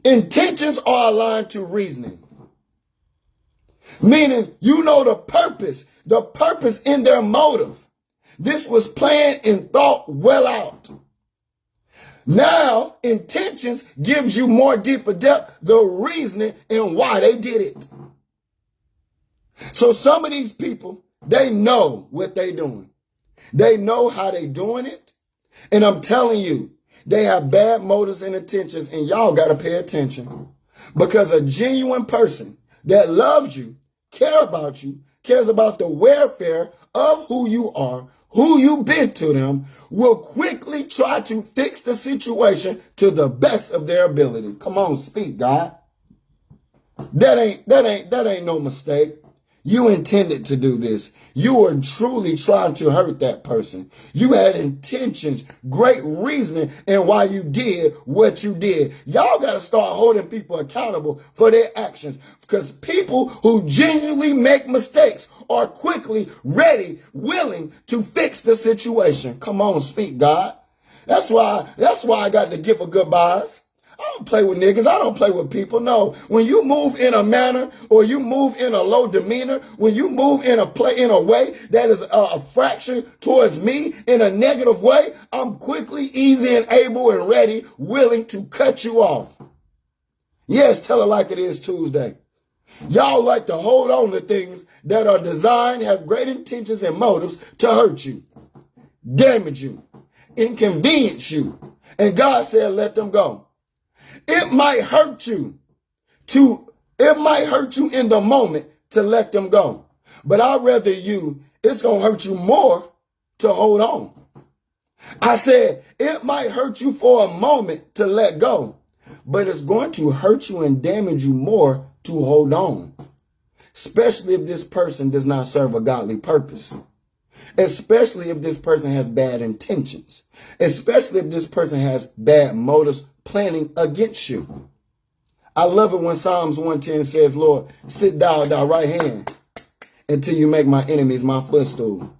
Intentions are aligned to reasoning. Meaning, you know the purpose in their motive. This was planned and thought well out. Now, intentions gives you more deeper depth, the reasoning and why they did it. So some of these people, they know what they're doing. They know how they're doing it. And I'm telling you, they have bad motives and intentions, and y'all got to pay attention. Because a genuine person that loves you, cares about the welfare of who you are, who you've been to them, will quickly try to fix the situation to the best of their ability. Come on, speak, God. That ain't no mistake. You intended to do this. You were truly trying to hurt that person. You had intentions, great reasoning, and why you did what you did. Y'all got to start holding people accountable for their actions, because people who genuinely make mistakes are quickly ready, willing to fix the situation. Come on, speak, God. That's why I got the gift of goodbyes. I don't play with niggas. I don't play with people. No. When you move in a manner or you move in a low demeanor, when you move in a way that is a fraction towards me in a negative way, I'm quickly, easy, and able and ready, willing to cut you off. Yes, tell it like it is Tuesday. Y'all like to hold on to things that are designed, have great intentions and motives to hurt you, damage you, inconvenience you. And God said, let them go. It might hurt you in the moment to let them go. But I'd rather it's going to hurt you more to hold on. I said, it might hurt you for a moment to let go, but it's going to hurt you and damage you more to hold on. Especially if this person does not serve a godly purpose. Especially if this person has bad intentions. Especially if this person has bad motives planning against you. I love it when Psalms 110 says, Lord, sit down at thy right hand until you make my enemies my footstool.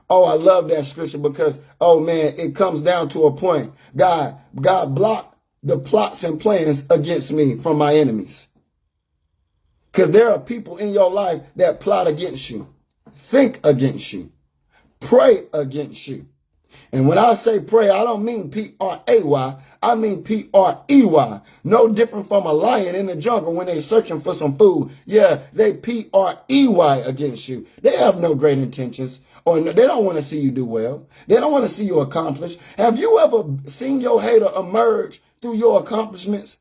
Oh, I love that scripture because, oh man, it comes down to a point. God blocked the plots and plans against me from my enemies. Because there are people in your life that plot against you, think against you, pray against you. And when I say pray, I don't mean P-R-A-Y. I mean P-R-E-Y. No different from a lion in the jungle when they're searching for some food. Yeah, they P-R-E-Y against you. They have no great intentions. Or they don't want to see you do well. They don't want to see you accomplish. Have you ever seen your hater emerge through your accomplishments?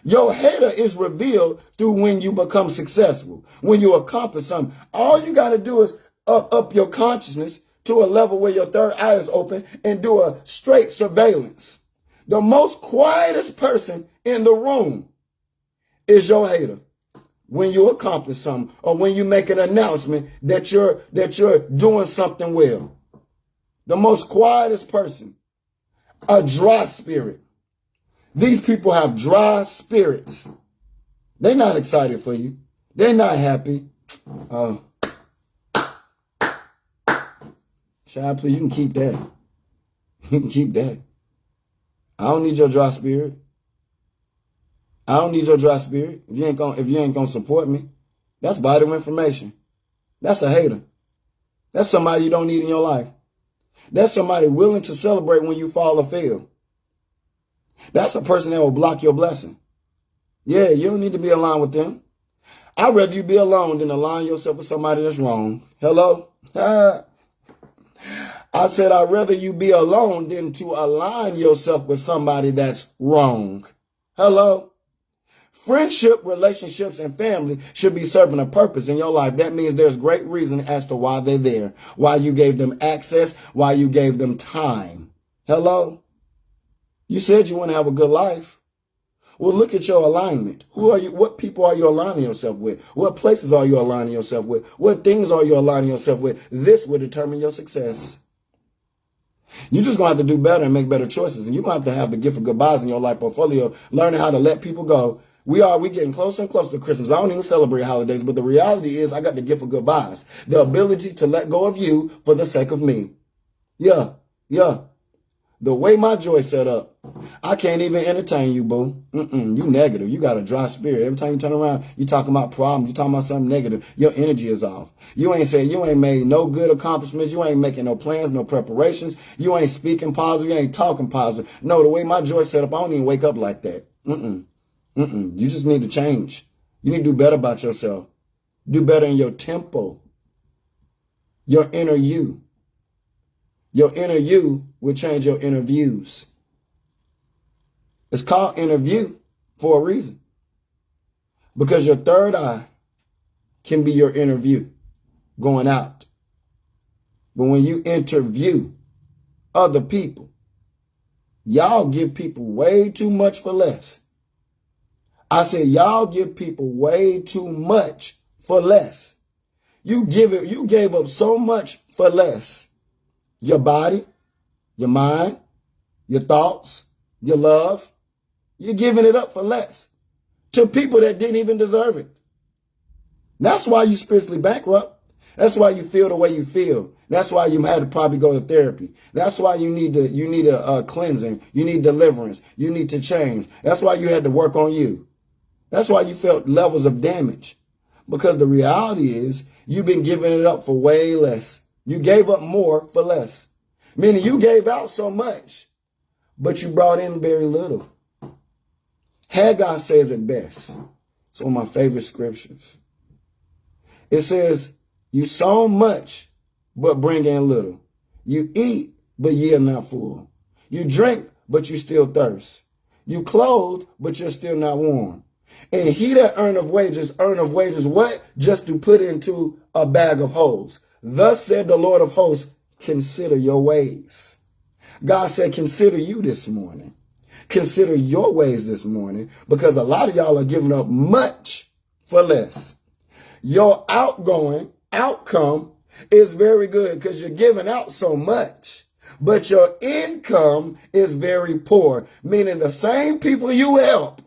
Your hater is revealed through when you become successful, when you accomplish something. All you got to do is up your consciousness to a level where your third eye is open and do a straight surveillance. The most quietest person in the room is your hater. When you accomplish something or when you make an announcement that you're doing something well. The most quietest person, a dry spirit. These people have dry spirits. They're not excited for you. They're not happy. Child, please, you can keep that. You can keep that. I don't need your dry spirit. I don't need your dry spirit. If you ain't gonna support me, that's vital information. That's a hater. That's somebody you don't need in your life. That's somebody willing to celebrate when you fall or fail. That's a person that will block your blessing. Yeah, you don't need to be aligned with them. I'd rather you be alone than align yourself with somebody that's wrong. Hello? I said I'd rather you be alone than to align yourself with somebody that's wrong. Hello? Friendship, relationships, and family should be serving a purpose in your life. That means there's great reason as to why they're there, why you gave them access, why you gave them time. Hello? You said you want to have a good life. Well, look at your alignment. Who are you? What people are you aligning yourself with? What places are you aligning yourself with? What things are you aligning yourself with? This will determine your success. You're just going to have to do better and make better choices. And you're going to have the gift of goodbyes in your life portfolio, learning how to let people go. We getting closer and closer to Christmas. I don't even celebrate holidays, but the reality is I got the gift of goodbyes. The ability to let go of you for the sake of me. Yeah. The way my joy set up, I can't even entertain you, boo. You negative. You got a dry spirit. Every time you turn around, you talking about problems. You talking about something negative. Your energy is off. You ain't made no good accomplishments. You ain't making no plans, no preparations. You ain't speaking positive. You ain't talking positive. No, the way my joy set up, I don't even wake up like that. You just need to change. You need to do better about yourself. Do better in your tempo. Your inner you. Your inner you will change your inner views. It's called inner view for a reason. Because your third eye can be your inner view going out. But when you interview other people, y'all give people way too much for less. I said, y'all give people way too much for less. You gave up so much for less. Your body, your mind, your thoughts, your love. You're giving it up for less to people that didn't even deserve it. That's why you spiritually bankrupt. That's why you feel the way you feel. That's why you had to probably go to therapy. That's why you need a cleansing. You need deliverance. You need to change. That's why you had to work on you. That's why you felt levels of damage. Because the reality is you've been giving it up for way less. You gave up more for less. Meaning you gave out so much, but you brought in very little. Haggai says it best. It's one of my favorite scriptures. It says, you sow much, but bring in little. You eat, but ye are not full. You drink, but you still thirst. You clothe, but you're still not warm. And he that earneth wages what? Just to put into a bag of holes. Thus said the Lord of hosts, consider your ways. God said, consider you this morning. Consider your ways this morning, because a lot of y'all are giving up much for less. Your outcome is very good because you're giving out so much, but your income is very poor, meaning the same people you help,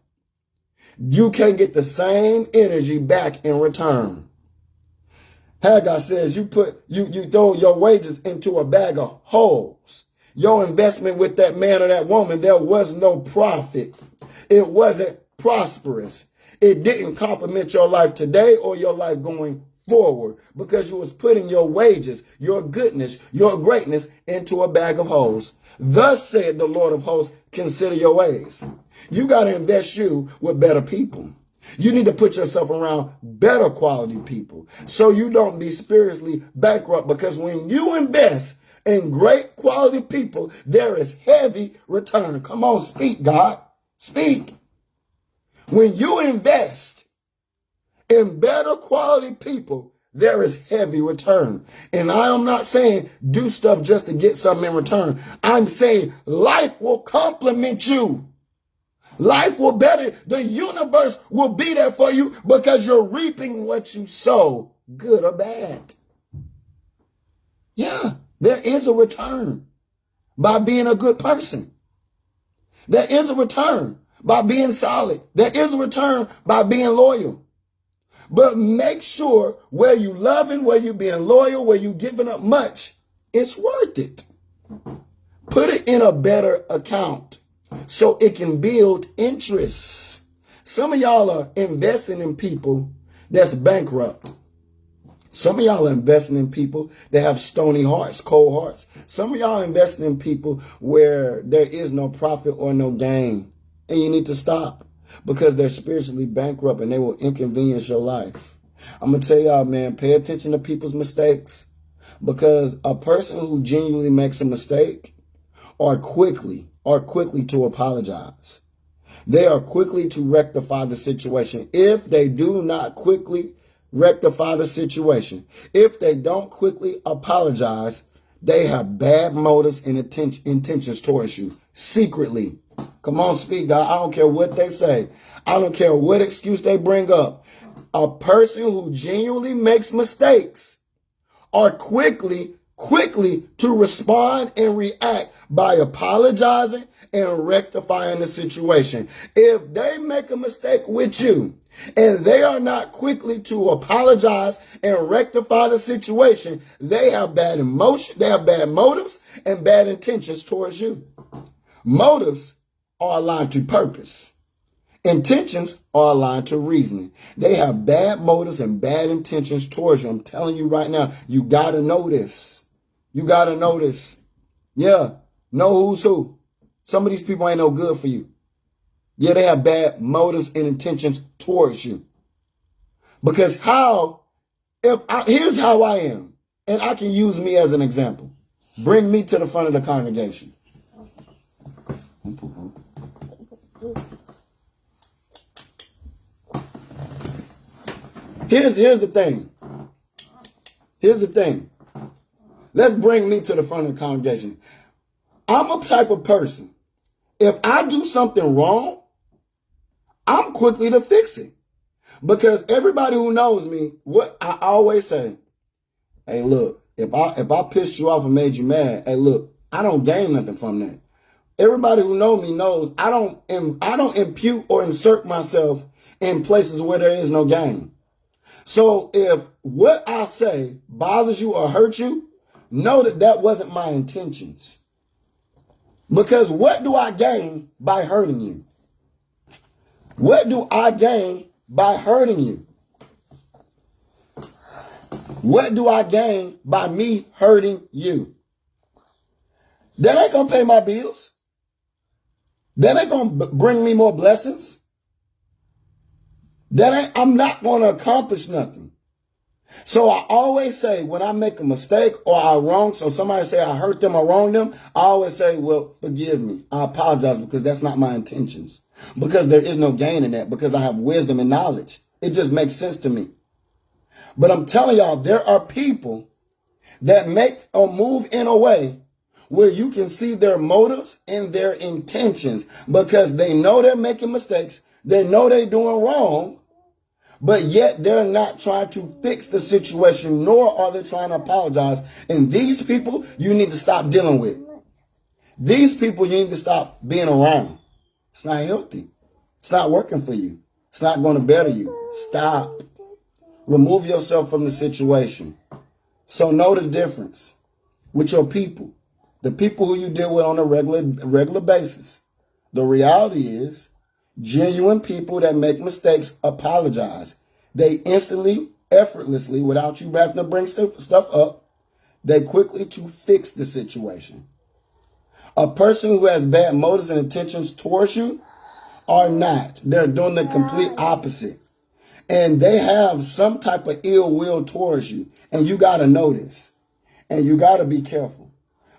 you can't get the same energy back in return. Haggai says you throw your wages into a bag of holes. Your investment with that man or that woman, there was no profit. It wasn't prosperous. It didn't complement your life today or your life going forward because you was putting your wages, your goodness, your greatness into a bag of holes. Thus said the Lord of hosts, consider your ways. You got to invest you with better people. You need to put yourself around better quality people so you don't be spiritually bankrupt, because when you invest in great quality people, there is heavy return. Come on, speak, God. Speak. When you invest in better quality people, there is heavy return. And I am not saying do stuff just to get something in return. I'm saying life will compliment you. Life will better. The universe will be there for you because you're reaping what you sow, good or bad. Yeah, there is a return by being a good person. There is a return by being solid. There is a return by being loyal. But make sure where you loving, where you being loyal, where you giving up much, it's worth it. Put it in a better account so it can build interest. Some of y'all are investing in people that's bankrupt. Some of y'all are investing in people that have stony hearts, cold hearts. Some of y'all are investing in people where there is no profit or no gain. And you need to stop because they're spiritually bankrupt and they will inconvenience your life. I'm going to tell y'all, man, pay attention to people's mistakes, because a person who genuinely makes a mistake are quickly to apologize. They are quickly to rectify the situation. If they do not quickly rectify the situation, if they don't quickly apologize, they have bad motives and intentions towards you secretly. Come on, speak, God. I don't care what they say. I don't care what excuse they bring up. A person who genuinely makes mistakes are quickly to respond and react by apologizing and rectifying the situation. If they make a mistake with you and they are not quickly to apologize and rectify the situation, they have bad emotion, they have bad motives and bad intentions towards you. Motives are aligned to purpose. Intentions are aligned to reasoning. They have bad motives and bad intentions towards you. I'm telling you right now, you got to know this. You got to know this. Yeah, know who's who. Some of these people ain't no good for you. Yeah, they have bad motives and intentions towards you. Because here's how I am, and I can use me as an example. Bring me to the front of the congregation. Here's the thing. Here's the thing. Let's bring me to the front of the congregation. I'm a type of person. If I do something wrong, I'm quickly to fix it. Because everybody who knows me, what I always say, hey, look, if I pissed you off and made you mad, hey, look, I don't gain nothing from that. Everybody who knows me knows I don't impute or insert myself in places where there is no gain. So if what I say bothers you or hurts you, know that wasn't my intentions. Because what do I gain by hurting you? What do I gain by hurting you? What do I gain by me hurting you? That ain't going to pay my bills. That ain't going to bring me more blessings. I'm not going to accomplish nothing. So I always say when I make a mistake or I wrong, so somebody say I hurt them or wrong them, I always say, well, forgive me. I apologize because that's not my intentions. Because there is no gain in that, because I have wisdom and knowledge. It just makes sense to me. But I'm telling y'all, there are people that make or move in a way where you can see their motives and their intentions, because they know they're making mistakes. They know they're doing wrong. But yet they're not trying to fix the situation, nor are they trying to apologize. And these people you need to stop dealing with. These people you need to stop being around. It's not healthy. It's not working for you. It's not going to better you. Stop. Remove yourself from the situation. So know the difference with your people. The people who you deal with on a regular basis. The reality is, genuine people that make mistakes apologize. They instantly effortlessly without you having to bring stuff up. They quickly to fix the situation. A person who has bad motives and intentions towards you are not. They're doing the complete opposite. And they have some type of ill will towards you. And you got to know this. And you got to be careful.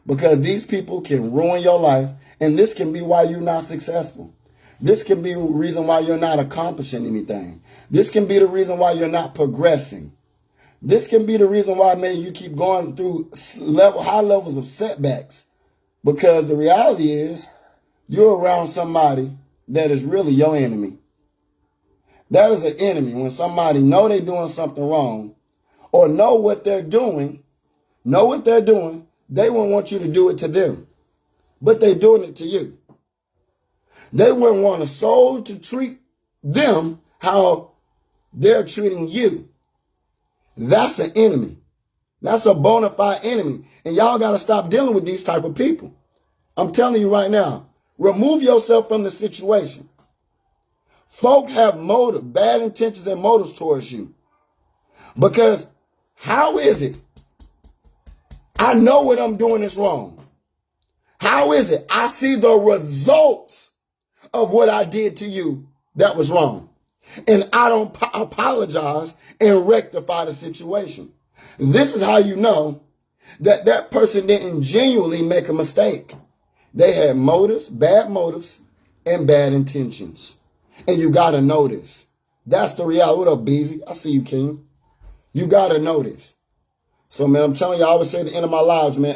Because these people can ruin your life. And this can be why you're not successful. This can be the reason why you're not accomplishing anything. This can be the reason why you're not progressing. This can be the reason why maybe you keep going through high levels of setbacks. Because the reality is you're around somebody that is really your enemy. That is an enemy. When somebody know they're doing something wrong or know what they're doing, they won't want you to do it to them. But they're doing it to you. They wouldn't want a soul to treat them how they're treating you. That's an enemy. That's a bona fide enemy. And y'all got to stop dealing with these type of people. I'm telling you right now, remove yourself from the situation. Folk have bad intentions and motives towards you. Because how is it? I know what I'm doing is wrong. How is it? I see the results of what I did to you that was wrong. And I don't apologize and rectify the situation. This is how you know that that person didn't genuinely make a mistake. They had motives, and bad intentions. And you got to know this. That's the reality. What up, Beezy? I see you, King. You got to know this. So, man, I'm telling you, I always say at the end of my lives, man,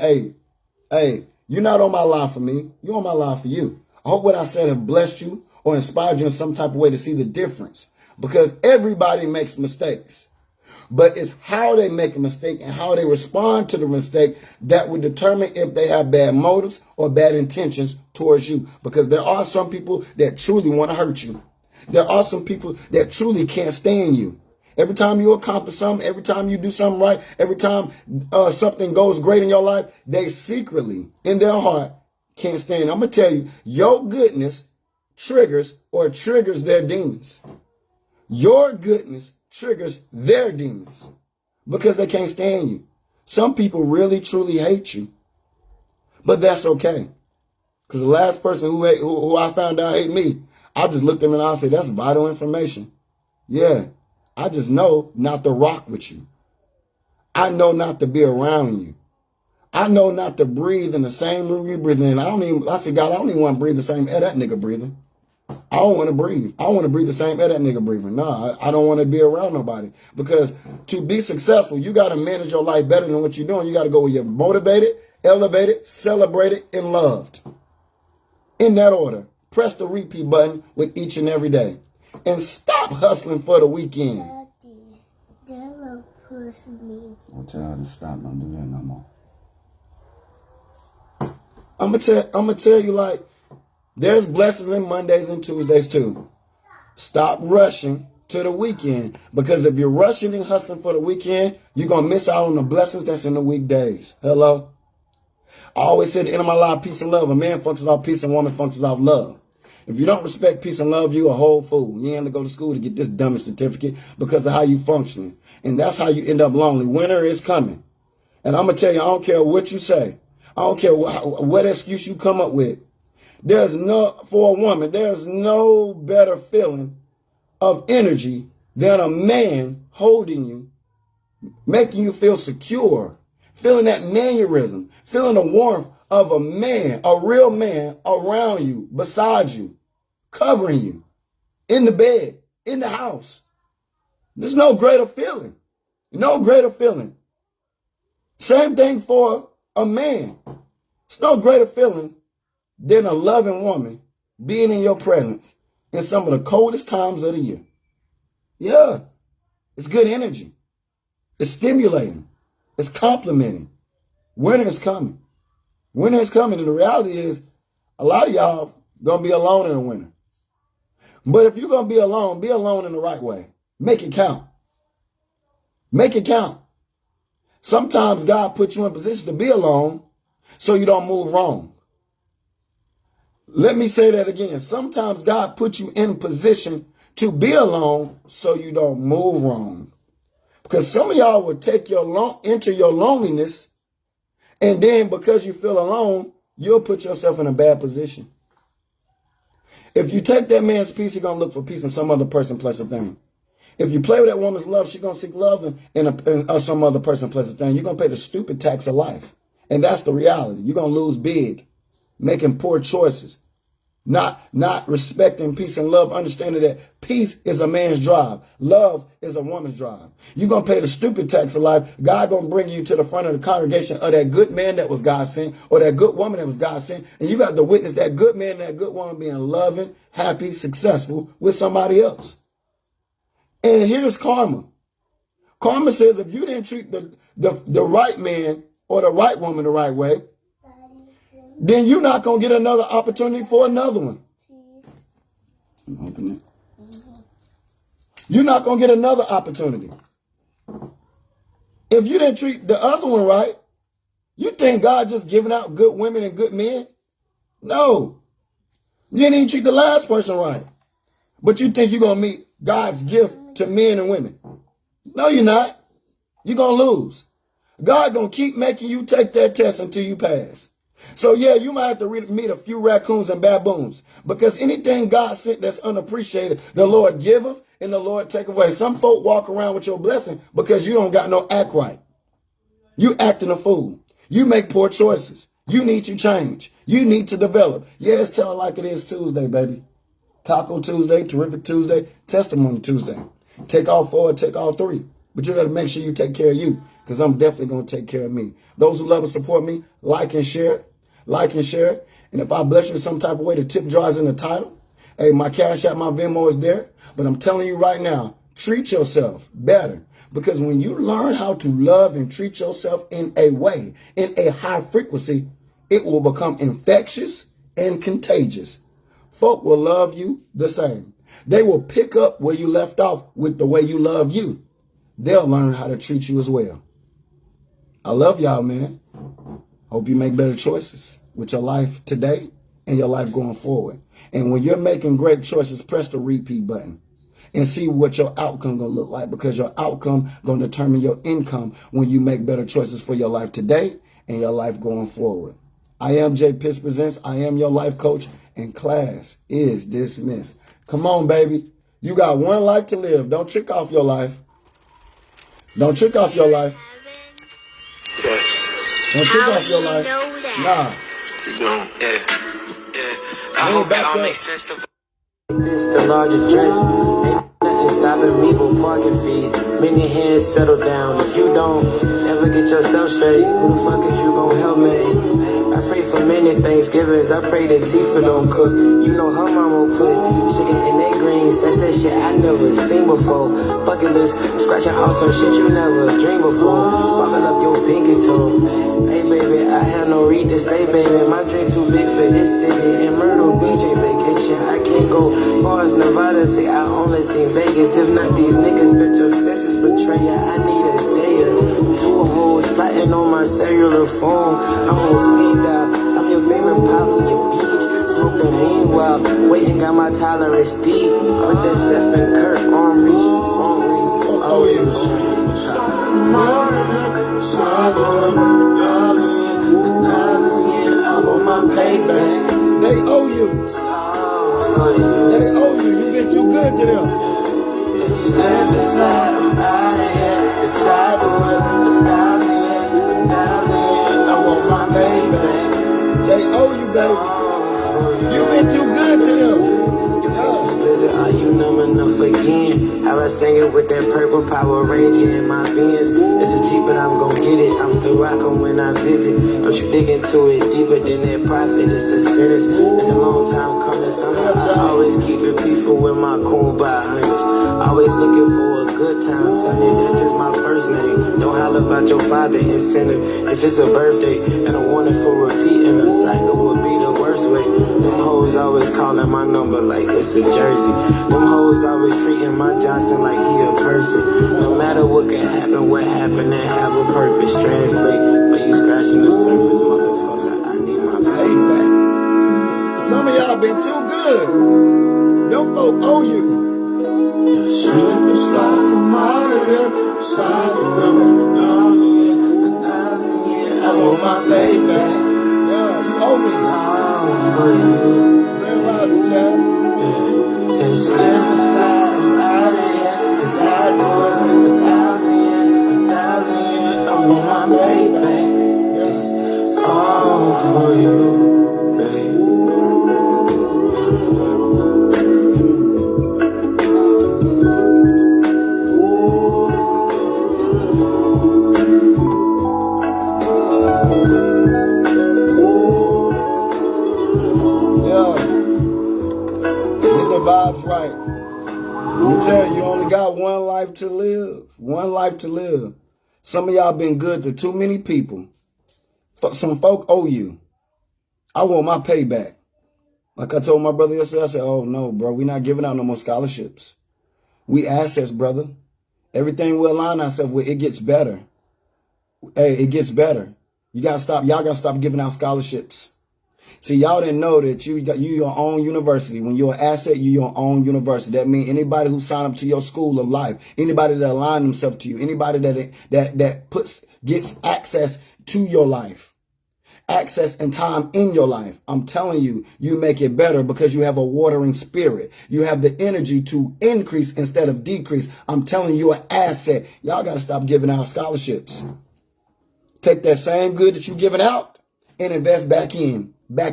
hey, you're not on my line for me. You're on my line for you. I hope what I said have blessed you or inspired you in some type of way to see the difference. Because everybody makes mistakes. But it's how they make a mistake and how they respond to the mistake that would determine if they have bad motives or bad intentions towards you. Because there are some people that truly want to hurt you. There are some people that truly can't stand you. Every time you accomplish something, every time you do something right, every time something goes great in your life, they secretly, in their heart, can't stand. I'm going to tell you, your goodness triggers their demons. Your goodness triggers their demons because they can't stand you. Some people really, truly hate you, but that's okay. Because the last person who I found out hate me, I just looked at them and I said, that's vital information. Yeah, I just know not to rock with you. I know not to be around you. I know not to breathe in the same room you breathe in. I said, God, I don't even want to breathe the same air that nigga breathing. I don't want to breathe. I want to breathe the same air that nigga breathing. No, I don't want to be around nobody. Because to be successful, you got to manage your life better than what you're doing. You got to go where you're motivated, elevated, celebrated, and loved. In that order. Press the repeat button with each and every day. And stop hustling for the weekend. Daddy, don't push me. I'll tell her to stop. Don't do that no more. I'm gonna tell you, like, there's blessings in Mondays and Tuesdays too. Stop rushing to the weekend. Because if you're rushing and hustling for the weekend, you're going to miss out on the blessings that's in the weekdays. Hello? I always say at the end of my life, peace and love. A man functions off peace and a woman functions off love. If you don't respect peace and love, you a whole fool. You ain't to go to school to get this dummy certificate because of how you functioning. And that's how you end up lonely. Winter is coming. And I'm going to tell you, I don't care what you say. I don't care what excuse you come up with. For a woman, there's no better feeling of energy than a man holding you, making you feel secure, feeling that mannerism, feeling the warmth of a man, a real man around you, beside you, covering you, in the bed, in the house. There's no greater feeling. No greater feeling. Same thing for a man. It's no greater feeling than a loving woman being in your presence in some of the coldest times of the year. Yeah, it's good energy. It's stimulating. It's complimenting. Winter is coming. Winter is coming, and the reality is a lot of y'all going to be alone in the winter. But if you're going to be alone in the right way. Make it count. Make it count. Sometimes God puts you in position to be alone so you don't move wrong. Let me say that again. Sometimes God puts you in position to be alone so you don't move wrong. Because some of y'all will take enter your loneliness, and then because you feel alone, you'll put yourself in a bad position. If you take that man's peace, he's going to look for peace in some other person, place, or thing. If you play with that woman's love, she's going to seek love in some other person, place, or thing. You're going to pay the stupid tax of life. And that's the reality. You're going to lose big, making poor choices, not respecting peace and love, understanding that peace is a man's drive. Love is a woman's drive. You're going to pay the stupid tax of life. God going to bring you to the front of the congregation of that good man that was God sent, or that good woman that was God sent. And you got to witness that good man and that good woman being loving, happy, successful with somebody else. And here's karma. Karma says if you didn't treat the right man or the right woman the right way, then you're not going to get another opportunity for another one. Open it. You're not going to get another opportunity. If you didn't treat the other one right, you think God just giving out good women and good men? No. You didn't even treat the last person right. But you think you're going to meet God's gift to men and women. No, you're not. You're going to lose. God going to keep making you take that test until you pass. So yeah, you might have to meet a few raccoons and baboons, because anything God sent that's unappreciated, the Lord giveth and the Lord take away. Some folk walk around with your blessing because you don't got no act right. You acting a fool. You make poor choices. You need to change. You need to develop. Yes, tell it like it is Tuesday, baby. Taco Tuesday, Terrific Tuesday, Testimony Tuesday. Take all 4, take all 3. But you got to make sure you take care of you, because I'm definitely going to take care of me. Those who love and support me, like and share. Like and share. And if I bless you in some type of way, the tip jar is in the title. Hey, my Cash App, my Venmo is there. But I'm telling you right now, treat yourself better. Because when you learn how to love and treat yourself in a way, in a high frequency, it will become infectious and contagious. Folk will love you the same. They will pick up where you left off with the way you love you. They'll learn how to treat you as well. I love y'all, man. Hope you make better choices with your life today and your life going forward. And when you're making great choices, press the repeat button and see what your outcome going to look like, because your outcome going to determine your income when you make better choices for your life today and your life going forward. I am Jay Pitts Presents. I am your life coach, and class is dismissed. Come on, baby. You got one life to live. Don't trick off your life. Don't trick off your life. Don't trick off your life. Nah. You don't. Yeah. I hope it all makes sense to this, the larger dress. Ain't nothing stopping me but parking fees. Many hands settle down. If you don't ever get yourself straight, who the fuck is you gonna help me? I pray for many Thanksgivings. I pray that Tifa don't cook. You know her mama put chicken in their greens. That's that shit I never seen before. Bucket list, scratching off some shit you never dreamed before. Sparkle up your pinky toe. Hey baby, I have no read to stay, baby. My dream too big for this city. In Myrtle Beach, a vacation. I can't go far as Nevada. Say I only seen Vegas. If not these niggas, bet your senses betray ya. I need a day or 2 hoes plotting on my cellular phone. I'm on speed dial. I'm your favorite pop on your beach. Smoking meanwhile, waiting got my tolerance deep. With that Stephen Curry arm reach. Oh, yeah. I want my payback. They owe you. They owe you. You've been too good to them. Slide, I'm out of here. Inside the whip, 1,000 years, 1,000 years. I want my payback. They owe you, baby. You've been too good to them. Are you numb enough again? How I sing it with that purple Power Ranger in my veins. It's a Jeep, but I'm gon' get it. I'm still rockin' when I visit. Don't you dig into it deeper than that profit? It's a sentence. It's a long time coming. Somehow I always keep it peaceful with my coon by hundreds. Always looking for a good time, Sunday. That's just my first name. Don't holler about your father incentive. It's just a birthday and a warning for repeating. The cycle would be the worst way. Them hoes always calling my number like it's a jersey. Them hoes always treating my Johnson like he a person. No matter what can happen, what happened, and have a purpose. Translate for you scratching the surface, motherfucker. I need my payback. Some of y'all been too good. Them folk owe you. Slip and slide, I'm out of here. I want my payback. Yeah, you owe me. Realize it, child. It's slip aside, I'm out of here. Inside the world, 1,000 years, 1,000 years. I want my payback. It's all for you, babe. Vibes right. Let me tell you, you only got one life to live. One life to live. Some of y'all been good to too many people. Some folk owe you. I want my payback. Like I told my brother yesterday, I said, oh no, bro, we're not giving out no more scholarships. We assets, brother. Everything we align ourselves with, it gets better. Hey, it gets better. Y'all gotta stop giving out scholarships. See, y'all didn't know that you your own university. When you're an asset, you your own university. That means anybody who signed up to your school of life, anybody that align themselves to you, anybody that gets access to your life, access and time in your life. I'm telling you, you make it better because you have a watering spirit. You have the energy to increase instead of decrease. I'm telling you, you're an asset. Y'all got to stop giving out scholarships. Take that same good that you're giving out and invest back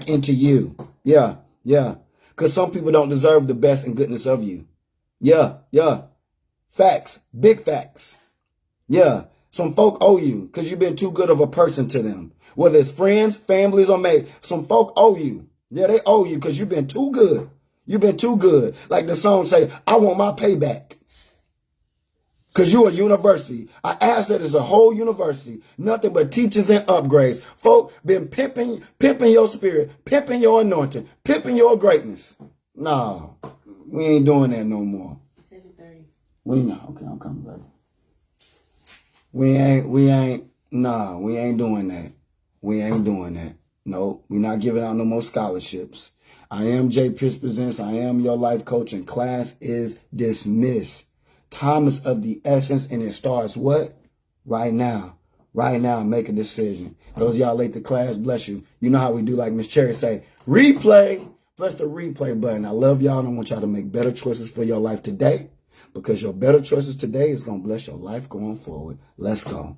into you. Yeah. Because some people don't deserve the best and goodness of you. Yeah. Facts. Big facts. Yeah. Some folk owe you because you've been too good of a person to them. Whether it's friends, families, or mates. Some folk owe you. Yeah, they owe you because you've been too good. You've been too good. Like the song say, I want my payback. Because you're a university. An asset is a whole university. Nothing but teachings and upgrades. Folk been pimping your spirit, pimping your anointing, pimping your greatness. No, we ain't doing that no more. 7:30. We not. Okay, I'm coming, baby. We ain't doing that. We ain't doing that. No, we're not giving out no more scholarships. I am Jay Pierce Presents. I am your life coach, and class is dismissed. Time is of the essence, and it starts what? Right now. Right now, make a decision. Those of y'all late to class, bless you. You know how we do, like Miss Cherry say, replay. Press the replay button. I love y'all, and I want y'all to make better choices for your life today, because your better choices today is going to bless your life going forward. Let's go.